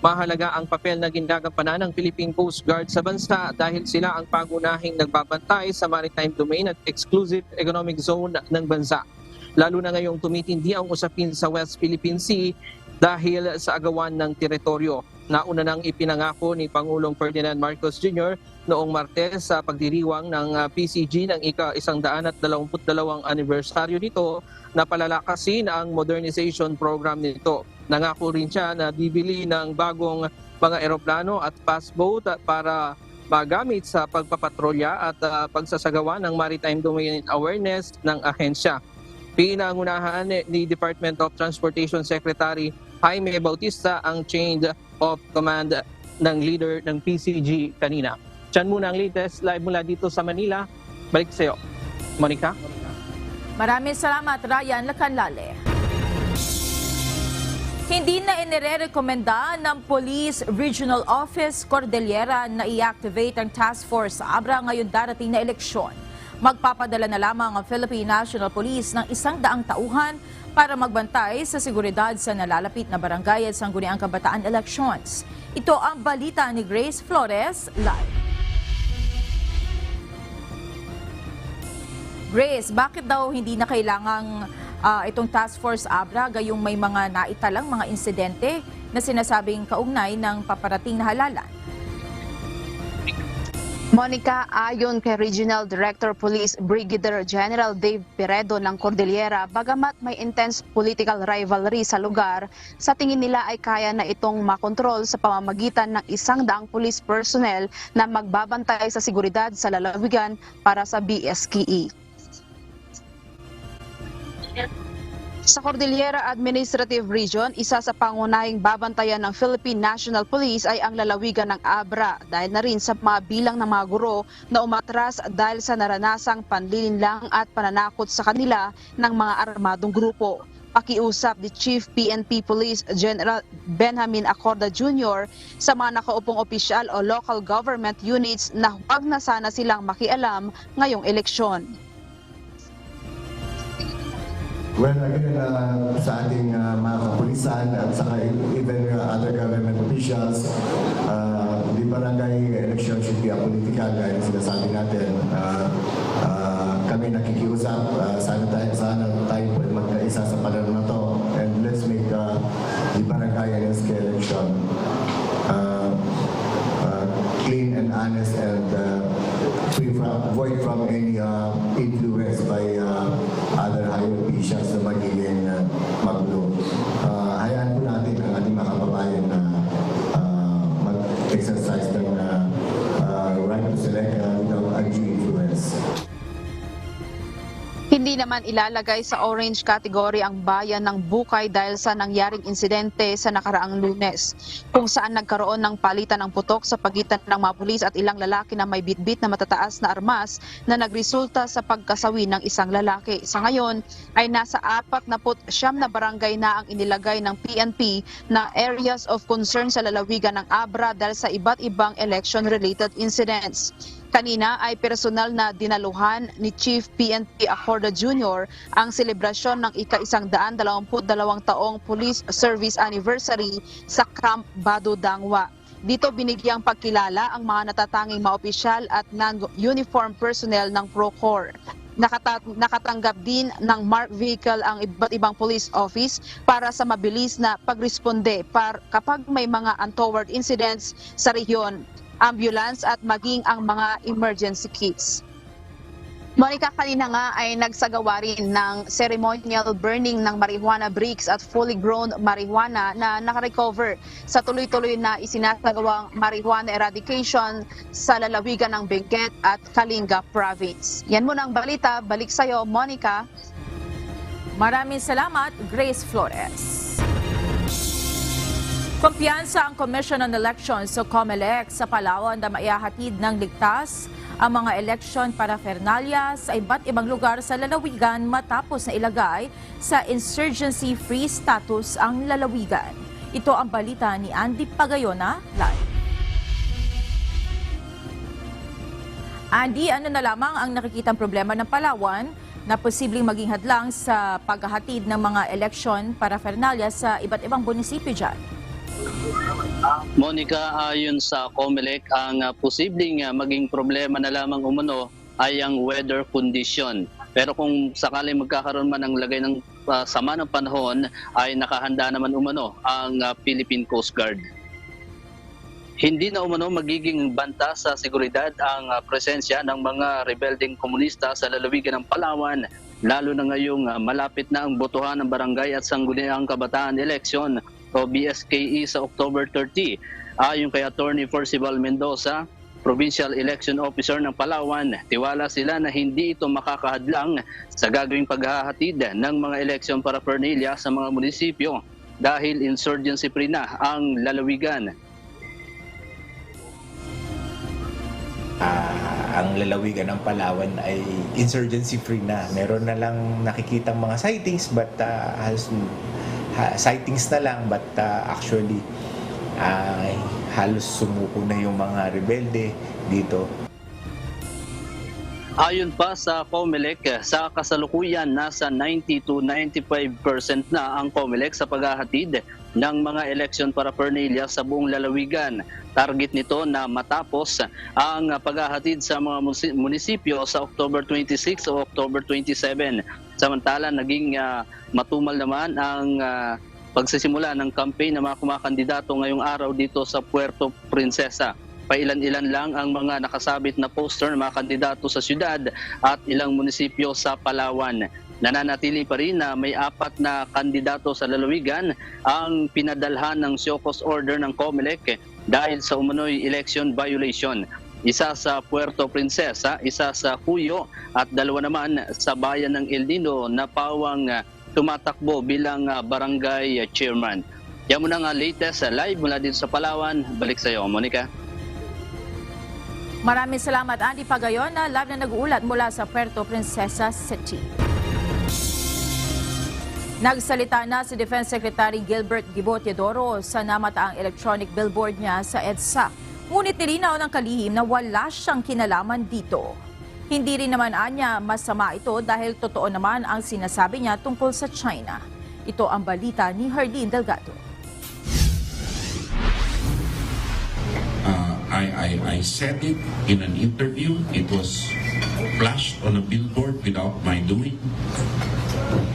Mahalaga ang papel na ginagampanan ng Philippine Coast Guard sa bansa dahil sila ang pangunahing nagbabantay sa maritime domain at exclusive economic zone ng bansa. Lalo na ngayong tumitindi ang usapin sa West Philippine Sea dahil sa agawan ng teritoryo. Nauna nang ipinangako ni Pangulong Ferdinand Marcos Jr. noong Martes sa pagdiriwang ng PCG ng ika-122 anibersaryo nito na palalakasin ang modernization program nito. Nangako rin siya na bibili ng bagong mga eroplano at fast boat para magamit sa pagpapatrolya at pagsasagawa ng maritime domain awareness ng ahensya. Pinangunahan ni Department of Transportation Secretary Jaime Bautista ang chain of command ng leader ng PCG kanina. Diyan muna ang latest live mula dito sa Manila. Balik sa iyo, Monica.
Maraming salamat, Ryan Lacanlale. Hindi na inirekomenda ng Police Regional Office Cordillera na i-activate ang Task Force Abra ngayon darating na eleksyon. Magpapadala na lamang ang Philippine National Police ng 100 tauhan para magbantay sa seguridad sa nalalapit na barangay at sangguniang kabataan elections. Ito ang balita ni Grace Flores live. Grace, bakit daw hindi na kailangang itong Task Force Abra gayong may mga naitalang mga insidente na sinasabing kaugnay ng paparating na halalan?
Monica, ayon kay Regional Director Police Brigadier General Dave Peredo ng Cordillera, bagamat may intense political rivalry sa lugar, sa tingin nila ay kaya na itong makontrol sa pamamagitan ng 100 police personnel na magbabantay sa seguridad sa lalawigan para sa BSKE. Sa Cordillera Administrative Region, isa sa pangunahing babantayan ng Philippine National Police ay ang lalawigan ng Abra dahil na rin sa mga bilang ng mga guro na umatras dahil sa naranasang panlilinlang at pananakot sa kanila ng mga armadong grupo. Pakiusap ni Chief PNP Police General Benjamin Acorda Jr. sa mga nakaupong opisyal o local government units na huwag na sana silang makialam ngayong eleksyon.
Well, again, sa ating mga kapulisan at saka even other government officials, the barangay election should be apolitical gaya na sinasabi natin. Kami nakikiusap, sana tayo po magkaisa sa panahon na to, and let's make the barangay election clean and honest and void from any influence by other higher officials na magiging magulo. Hayaan po natin ang ating mga kababayan na mag-exercise ng right to select without undue influence.
Hindi naman ilalagay sa orange category ang bayan ng Bukay dahil sa nangyaring insidente sa nakaraang Lunes, kung saan nagkaroon ng palitan ng putok sa pagitan ng mga pulis at ilang lalaki na may bitbit na matataas na armas na nagresulta sa pagkasawi ng isang lalaki. Sa ngayon ay nasa 49 na barangay na ang inilagay ng PNP na areas of concern sa lalawigan ng Abra dahil sa iba't ibang election-related incidents. Kanina ay personal na dinaluhan ni Chief PNP Acorda Jr. ang selebrasyon ng ika-122 taong Police Service Anniversary sa Camp Bado Dangwa. Dito binigyang pagkilala ang mga natatanging mga opisyal at non-uniform personnel ng ProCorps. Nakatanggap din ng marked vehicle ang iba't ibang police office para sa mabilis na pagresponde kapag may mga untoward incidents sa rehiyon, ambulance at maging ang mga emergency kits. Monica, kanina nga ay nagsagawa rin ng ceremonial burning ng marijuana bricks at fully grown marijuana na nakarecover sa tuloy-tuloy na isinasagawang marijuana eradication sa lalawigan ng Benguet at Kalinga Province. Yan muna ang balita. Balik sa'yo, Monica.
Maraming salamat, Grace Flores. Kumpiyansa ang Commission on Elections o COMELEC sa Palawan na maihahatid ng ligtas ang mga election paraphernalia sa iba't ibang lugar sa lalawigan matapos na ilagay sa insurgency-free status ang lalawigan. Ito ang balita ni Andy Pagayona live. Andy, ano na lamang ang nakikitang problema ng Palawan na posibleng maging hadlang sa paghahatid ng mga election paraphernalia sa iba't ibang munisipyo dyan?
Monica, ayon sa COMELEC, ang posibleng maging problema na lamang umano ay ang weather condition. Pero kung sakaling magkakaroon man ng lagay ng sama ng panahon, ay nakahanda naman umano ang Philippine Coast Guard. Hindi na umano magiging banta sa seguridad ang presensya ng mga rebelding komunista sa lalawigan ng Palawan, lalo na ngayong malapit na ang botohan ng barangay at sangguniang kabataan election o BSKE sa October 30. Ayon kay Attorney Forcival Mendoza, Provincial Election Officer ng Palawan, tiwala sila na hindi ito makakahadlang sa gagawing paghahatid ng mga election paraphernalia sa mga munisipyo dahil insurgency-free na ang lalawigan.
Ang lalawigan ng Palawan ay insurgency-free na. Meron na lang nakikitang mga sightings sightings na lang but actually halos sumuko na yung mga rebelde dito.
Ayon pa sa COMELEC, sa kasalukuyan nasa 90 to 95% na ang COMELEC sa paghahatid ng mga election paraphernalia sa buong lalawigan. Target nito na matapos ang paghahatid sa mga munisipyo sa October 26 o October 27. Samantala, naging matumal naman ang pagsisimula ng campaign ng mga kumakandidato ngayong araw dito sa Puerto Princesa. Pailan-ilan lang ang mga nakasabit na poster ng mga kandidato sa syudad at ilang munisipyo sa Palawan. Nananatili pa rin na may 4 na kandidato sa lalawigan ang pinadalhan ng show cause order ng COMELEC dahil sa umano'y election violation. Isa sa Puerto Princesa, isa sa Cuyo at 2 naman sa bayan ng El Nido na pawang tumatakbo bilang barangay chairman. Yan muna nga latest live mula dito sa Palawan. Balik sa iyo, Monica.
Maraming salamat, Andy Pagayona, live na nag-uulat mula sa Puerto Princesa City. Nagsalita na si Defense Secretary Gilbert Gibo Teodoro sa namataang electronic billboard niya sa EDSA. Ngunit nilinaw ng kalihim na wala siyang kinalaman dito. Hindi rin naman anya masama ito dahil totoo naman ang sinasabi niya tungkol sa China. Ito ang balita ni Hardin Delgado.
I said it in an interview. It was flashed on a billboard without my doing.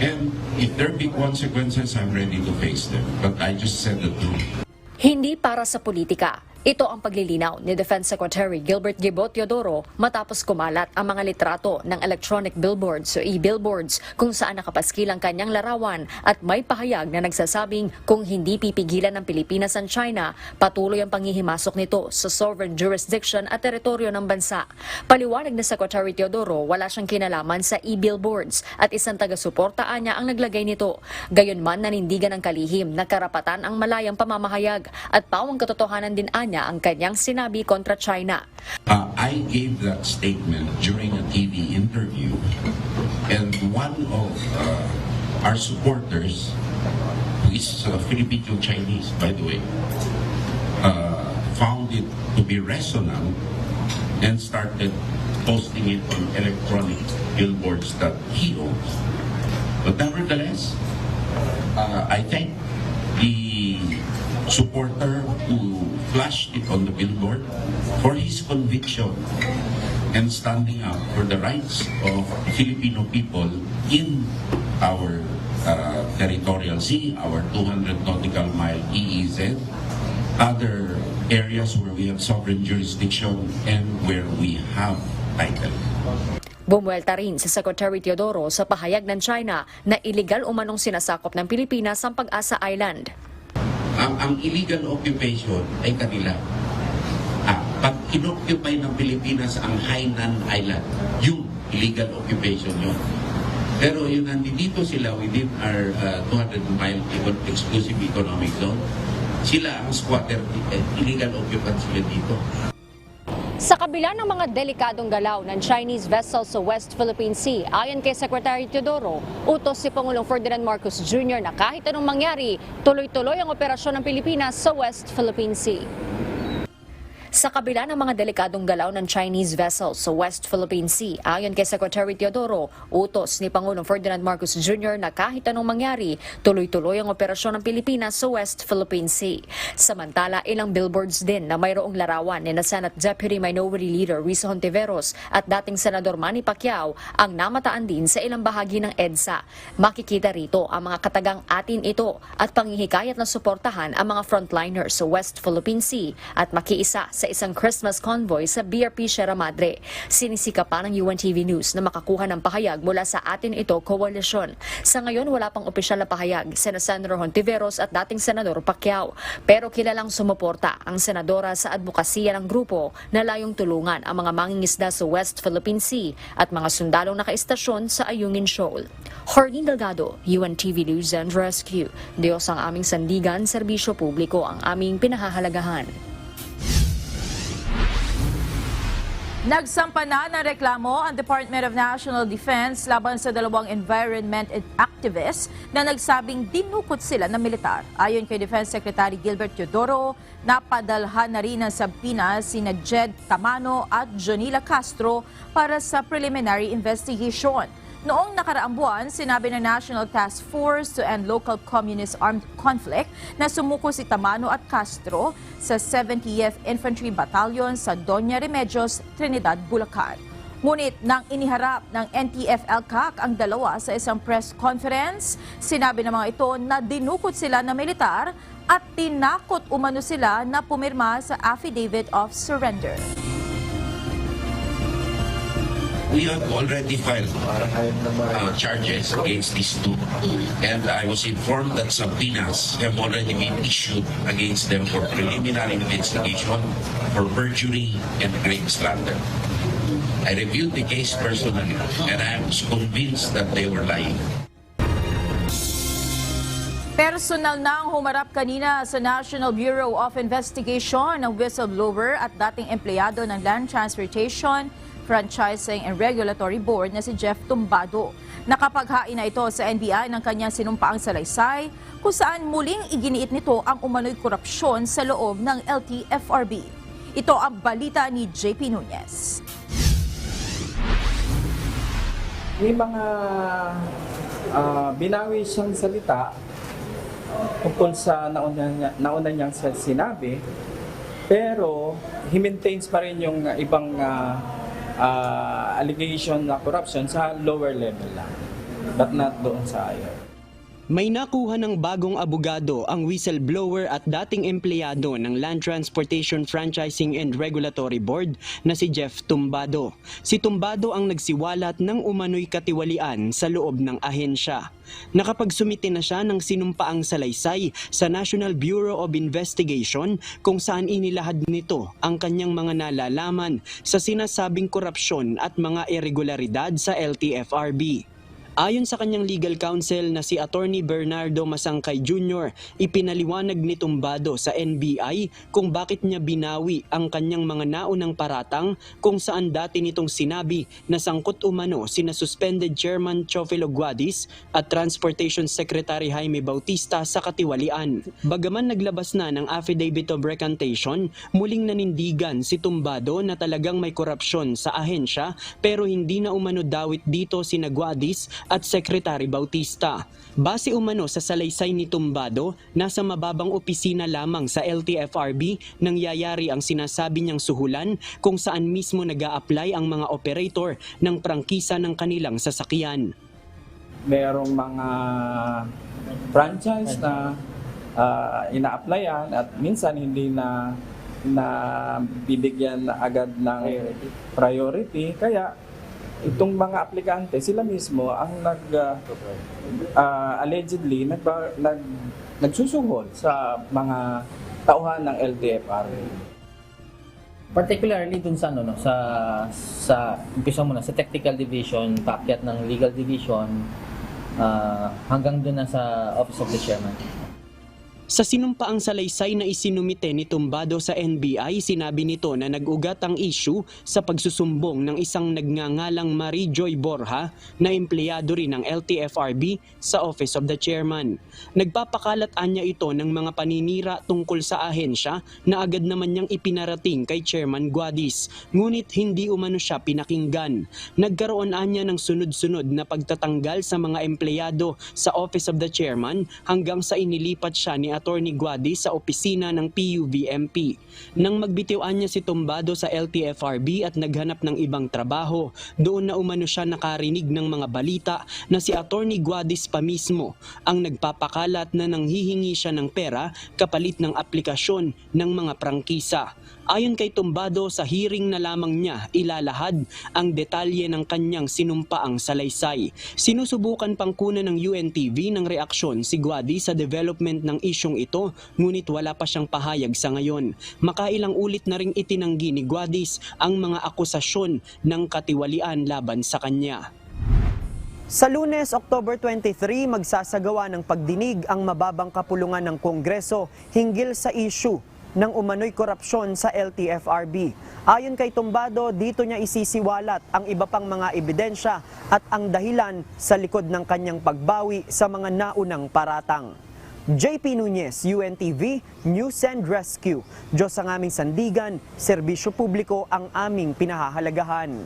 And if there be consequences, I'm ready to face them. But I just said the truth.
Hindi para sa politika. Ito ang paglilinaw ni Defense Secretary Gilbert Gibo Teodoro matapos kumalat ang mga litrato ng electronic billboards o e-billboards kung saan nakapaskil ang kanyang larawan at may pahayag na nagsasabing kung hindi pipigilan ng Pilipinas ang China, patuloy ang panghihimasok nito sa sovereign jurisdiction at teritoryo ng bansa. Paliwanag na Secretary Teodoro, wala siyang kinalaman sa e-billboards at isang taga-suportaan niya ang naglagay nito. Gayunman nanindigan ng kalihim na karapatan ang malayang pamamahayag at pawang katotohanan din anya ang kanyang sinabi kontra China.
I gave that statement during a TV interview, and one of our supporters, who is Filipino Chinese by the way, found it to be resonant and started posting it on electronic billboards that he owns. But nevertheless, I thank the supporter who flashed it on the billboard for his conviction and standing up for the rights of Filipino people in our territorial sea, our 200 nautical mile EEZ, other areas where we have sovereign jurisdiction and where we have title.
Bumuelta rin si Secretary Teodoro sa pahayag ng China na iligal umanong sinasakop ng Pilipinas ang Pag-asa Island.
Ang illegal occupation ay kanila. Pag inoccupy ng Pilipinas ang Hainan Island, yung illegal occupation yun. Pero yun, nandito sila within our 200-mile exclusive economic zone. sila ang squatter, illegal occupant sila dito.
Sa kabila ng mga delikadong galaw ng Chinese vessel sa West Philippine Sea, ayon kay Secretary Teodoro, utos si Pangulong Ferdinand Marcos Jr. na kahit anong mangyari, tuloy-tuloy ang operasyon ng Pilipinas sa West Philippine Sea. Sa kabila ng mga delikadong galaw ng Chinese vessel sa West Philippine Sea, ayon kay Secretary Teodoro, utos ni Pangulong Ferdinand Marcos Jr. na kahit anong mangyari, tuloy-tuloy ang operasyon ng Pilipinas sa West Philippine Sea. Samantala, ilang billboards din na mayroong larawan ni Senate Deputy Minority Leader Risa Hontiveros at dating Senador Manny Pacquiao ang namataan din sa ilang bahagi ng EDSA. Makikita rito ang mga katagang atin ito at panghihikayat na suportahan ang mga frontliners sa West Philippine Sea at makiisa sa isang Christmas convoy sa BRP Sierra Madre. Sinisika pa ng UNTV News na makakuha ng pahayag mula sa Atin Ito Coalition. Sa ngayon, wala pang opisyal na pahayag sina Senator Hontiveros at dating Senador Pacquiao. Pero kilalang sumuporta ang senadora sa advokasya ng grupo na layong tulungan ang mga mangingisda sa West Philippine Sea at mga sundalong nakaistasyon sa Ayungin Shoal. Jordan Delgado, UNTV News and Rescue. Diyos ang aming sandigan, serbisyo publiko ang aming pinahahalagahan.
Nagsampa na ng reklamo ang Department of National Defense laban sa dalawang environment activists na nagsabing dinukot sila ng militar. Ayon kay Defense Secretary Gilbert Teodoro, napadalhan na rin ng sabina sina Jed Tamano at Jonila Castro para sa preliminary investigation. Noong nakaraang buwan, sinabi ng National Task Force to End Local Communist Armed Conflict na sumuko si Tamano at Castro sa 70th Infantry Battalion sa Doña Remedios, Trinidad, Bulacan. Ngunit nang iniharap ng NTF-ELCAC ang dalawa sa isang press conference, sinabi ng mga ito na dinukot sila ng militar at tinakot umano sila na pumirma sa Affidavit of Surrender.
We have already filed charges against these two, and I was informed that subpoenas have already been issued against them for preliminary investigation for perjury and grave slander. I reviewed the case personally, and I am convinced that they were lying.
Personal nang humarap kanina sa National Bureau of Investigation ng whistleblower at dating empleyado ng Land Transportation, Franchising and Regulatory Board na si Jeff Tumbado. Nakapaghain na ito sa NBI ng kanyang sinumpaang salaysay kung saan muling iginiit nito ang umano'y korupsyon sa loob ng LTFRB. Ito ang balita ni JP Nunez.
May mga binawi siyang salita tungkol sa nauna niyang sinabi, pero he maintains pa rin yung ibang allegation na corruption sa lower level lang, but not doon sa higher.
May nakuha ng bagong abogado ang whistleblower at dating empleyado ng Land Transportation Franchising and Regulatory Board na si Jeff Tumbado. Si Tumbado ang nagsiwalat ng umano'y katiwalian sa loob ng ahensya. Nakapagsumite na siya ng sinumpaang salaysay sa National Bureau of Investigation kung saan inilahad nito ang kanyang mga nalalaman sa sinasabing korupsyon at mga irregularidad sa LTFRB. Ayon sa kanyang legal counsel na si Attorney Bernardo Masangkay Jr., ipinaliwanag ni Tumbado sa NBI kung bakit niya binawi ang kanyang mga naunang paratang kung saan dati nitong sinabi na sangkot umano sina suspended Chairman Chofilo Guadis at Transportation Secretary Jaime Bautista sa katiwalian. Bagaman naglabas na ng Affidavit of Recantation, muling nanindigan si Tumbado na talagang may korupsyon sa ahensya pero hindi na umano dawit dito sina Guadis at Secretary Bautista. Base umano sa salaysay ni Tumbado, nasa mababang opisina lamang sa LTFRB nang yayari ang sinasabi niyang suhulan kung saan mismo nag-a-apply ang mga operator ng prangkisa ng kanilang sasakyan.
Merong mga franchise na ina-applyan at minsan hindi na bibigyan agad ng priority. Kaya itong mga aplikante, sila mismo ang allegedly nagsusuhol sa mga tauhan ng LTFRB.
Particularly dun sa umpisa muna sa technical division, paakyat ng legal division, hanggang dun na sa Office of the Chairman.
Sa sinumpaang salaysay na isinumite ni Tumbado sa NBI, sinabi nito na nag-ugat ang issue sa pagsusumbong ng isang nagngangalang Marie Joy Borja na empleyado rin ng LTFRB sa Office of the Chairman. Nagpapakalat anya ito ng mga paninira tungkol sa ahensya na agad naman niyang ipinarating kay Chairman Guadis, ngunit hindi umano siya pinakinggan. Nagkaroon anya ng sunod-sunod na pagtatanggal sa mga empleyado sa Office of the Chairman hanggang sa inilipat siya ni Attorney Guadis sa opisina ng PUVMP. Nang magbitiwan niya si Tumbado sa LTFRB at naghanap ng ibang trabaho, doon na umano siya nakarinig ng mga balita na si Attorney Guadis pa mismo ang nagpapakalat na nanghihingi siya ng pera kapalit ng aplikasyon ng mga prangkisa. Ayon kay Tumbado, sa hearing na lamang niya ilalahad ang detalye ng kanyang sinumpaang salaysay. Sinusubukan pang kunan ng UNTV ng reaksyon si Guadis sa development ng isyong ito, ngunit wala pa siyang pahayag sa ngayon. Makailang ulit na ring itinanggi ni Guadis ang mga akusasyon ng katiwalian laban sa kanya.
Sa Lunes, October 23, magsasagawa ng pagdinig ang mababang kapulungan ng Kongreso hinggil sa issue ng umano'y korupsyon sa LTFRB. Ayon kay Tumbado, dito niya isisiwalat ang iba pang mga ebidensya at ang dahilan sa likod ng kanyang pagbawi sa mga naunang paratang. JP Nunez, UNTV, News and Rescue. Diyos ang aming sandigan, serbisyo publiko ang aming pinahahalagahan.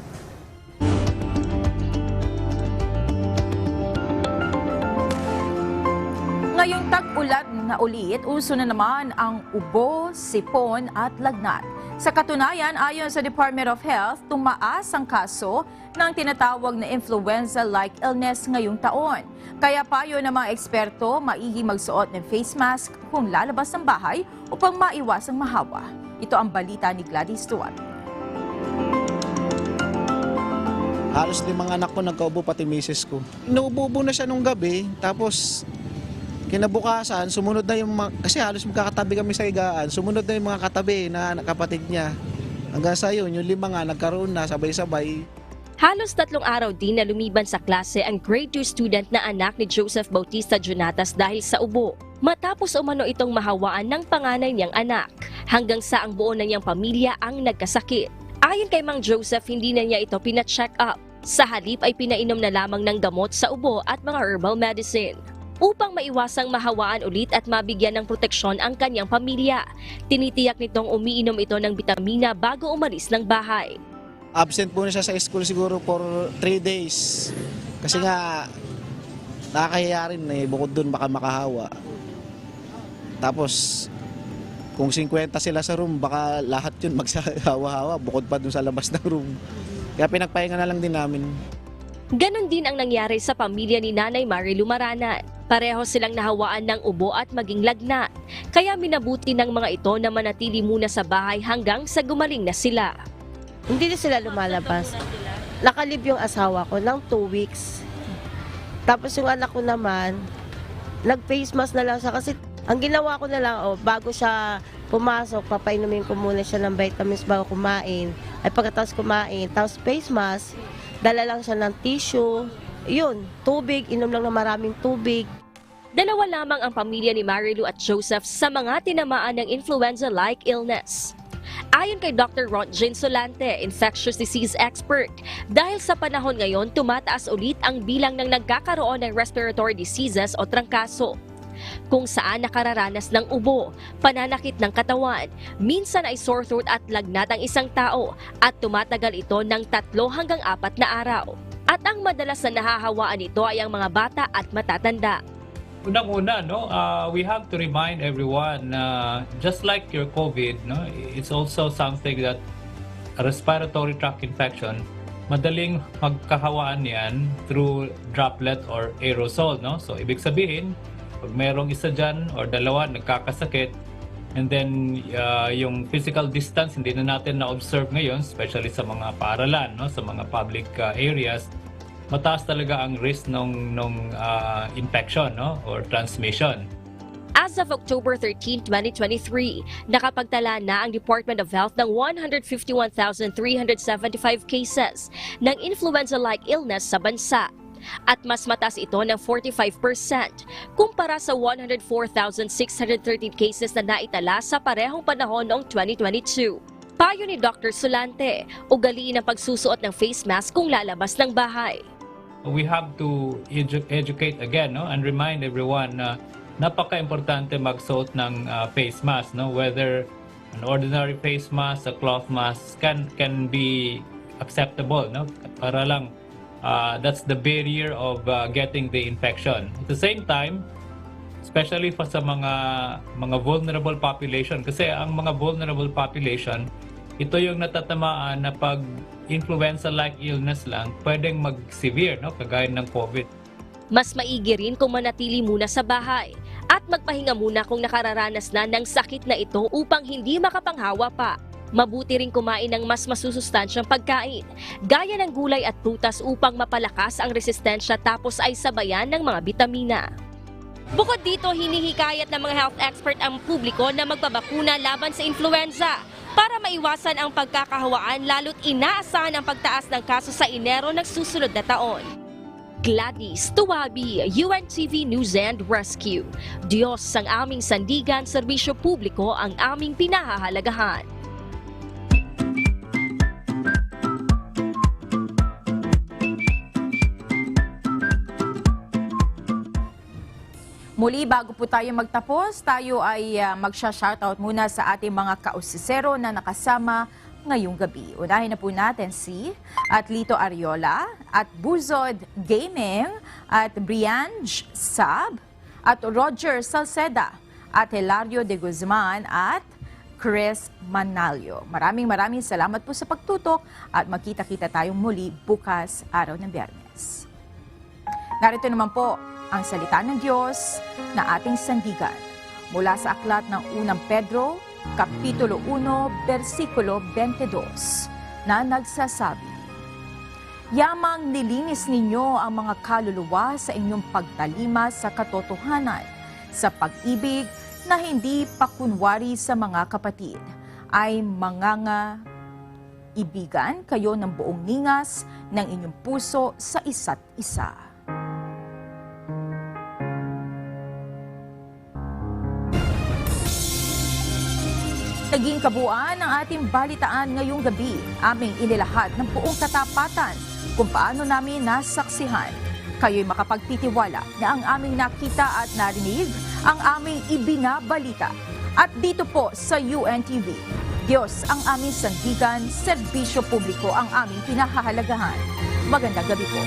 Ngayong tag-ulan na ulit, uso na naman ang ubo, sipon at lagnat. Sa katunayan, ayon sa Department of Health, tumaas ang kaso ng tinatawag na influenza-like illness ngayong taon. Kaya payo ng mga eksperto, maigi magsuot ng face mask kung lalabas ng bahay upang maiwasang mahawa. Ito ang balita ni Gladys Duarte.
Halos 5 anak ko nagkaubo, pati misis ko. Inuubo na siya nung gabi, tapos kinabukasan, sumunod na yung kasi halos magkakatabi kami sa higaan, sumunod na yung mga katabi na kapatid niya. Hanggang sa yun, yung 5 nga nagkaroon na sabay-sabay.
Halos 3 araw din na lumiban sa klase ang grade 2 student na anak ni Joseph Bautista Jonatas dahil sa ubo. Matapos umano itong mahawaan ng panganay niyang anak, hanggang sa ang buo na niyang pamilya ang nagkasakit. Ayon kay Mang Joseph, hindi na niya ito pina-check up. Sa halip ay pinainom na lamang ng gamot sa ubo at mga herbal medicine. Upang maiwasang mahawaan ulit at mabigyan ng proteksyon ang kanyang pamilya, tinitiyak nitong umiinom ito ng bitamina bago umalis ng bahay.
Absent po na siya sa school siguro for 3 days. Kasi nga, nakakahiya rin eh, bukod dun baka makahawa. Tapos, kung 50 sila sa room, baka lahat yun magsahawa-hawa bukod pa dun sa labas ng room. Kaya pinagpahinga na lang din namin.
Ganon din ang nangyari sa pamilya ni Nanay Marilu Maranan. Pareho silang nahawaan ng ubo at maging lagnat. Kaya minabuti ng mga ito na manatili muna sa bahay hanggang sa gumaling na sila.
Hindi na sila lumalabas. Nakalib yung asawa ko ng 2 weeks. Tapos yung anak ko naman, nag-face mask na lang siya kasi ang ginawa ko na lang, bago siya pumasok, papainumin ko muna siya ng vitamins bago kumain. Ay pagkatapos kumain, tapos face mask, dala lang siya ng tissue. Yun, tubig, inom lang ng maraming tubig.
2 lamang ang pamilya ni Marilu at Joseph sa mga tinamaan ng influenza-like illness. Ayon kay Dr. Ron Jane Solante, infectious disease expert, dahil sa panahon ngayon, tumataas ulit ang bilang ng nagkakaroon ng respiratory diseases o trangkaso. Kung saan nakararanas ng ubo, pananakit ng katawan, minsan ay sore throat at lagnat ang isang tao at tumatagal ito ng 3 hanggang 4 na araw. At ang madalas na nahahawaan nito ay ang mga bata at matatanda.
Unang-una, we have to remind everyone, just like your COVID, it's also something that a respiratory tract infection, madaling magkahawaan yan through droplet or aerosol. So, ibig sabihin, pag merong isa dyan or dalawa nagkakasakit, and then yung physical distance, hindi na natin na-observe ngayon, especially sa mga paaralan, sa mga public areas, mataas talaga ang risk ng infection or transmission.
As of October 13, 2023, nakapagtala na ang Department of Health ng 151,375 cases ng influenza-like illness sa bansa. at mas mataas ito ng 45% kumpara sa 104,613 cases na naitala sa parehong panahon noong 2022. Payo ni Dr. Solante, ugaliin ang pagsusuot ng face mask kung lalabas ng bahay.
We have to educate again, no, and remind everyone na napaka-importante magsuot ng face mask, no, whether an ordinary face mask, a cloth mask can be acceptable, no, para lang that's the barrier of getting the infection. At the same time, especially for sa mga vulnerable population, kasi ang mga vulnerable population, ito yung natatamaan na pag influenza-like illness lang, pwedeng mag-severe, no, kagaya ng COVID.
Mas maigi rin kung manatili muna sa bahay at magpahinga muna kung nakararanas na ng sakit na ito upang hindi makapanghawa pa. Mabuti rin kumain ng mas masusustansyang pagkain, gaya ng gulay at prutas upang mapalakas ang resistensya tapos ay sabayan ng mga bitamina. Bukod dito, hinihikayat ng mga health expert ang publiko na magpabakuna laban sa influenza para maiwasan ang pagkakahawaan lalo't inaasahan ang pagtaas ng kaso sa Enero ng susunod na taon. Gladys Tuwabi, UNTV News and Rescue. Diyos ang aming sandigan, serbisyo publiko ang aming pinahahalagahan.
Muli, bago po tayo magtapos, tayo ay magsha-shoutout muna sa ating mga kausisero na nakasama ngayong gabi. Unahin na po natin si Lito Ariola at Buzod Gaming at Briange Sab at Roger Salceda at Hilario de Guzman at Chris Manalio. Maraming salamat po sa pagtutok at magkita-kita tayong muli bukas araw ng Biyernes. Narito naman po ang salita ng Diyos na ating sandigan mula sa aklat ng unang Pedro, Kapitulo 1, versikulo 22 na nagsasabi, Yamang nilinis ninyo ang mga kaluluwa sa inyong pagtalima sa katotohanan, sa pag-ibig na hindi pakunwari sa mga kapatid, ay ibigan kayo ng buong ningas ng inyong puso sa isa't isa. Naging kabuuan ang ating balitaan ngayong gabi. Aming inilahad ng buong katapatan kung paano namin nasaksihan. Kayo'y makapagtitiwala na ang aming nakita at narinig ang aming ibinabalita. At dito po sa UNTV, Diyos ang aming sandigan, serbisyo publiko ang aming pinahahalagahan. Magandang gabi po.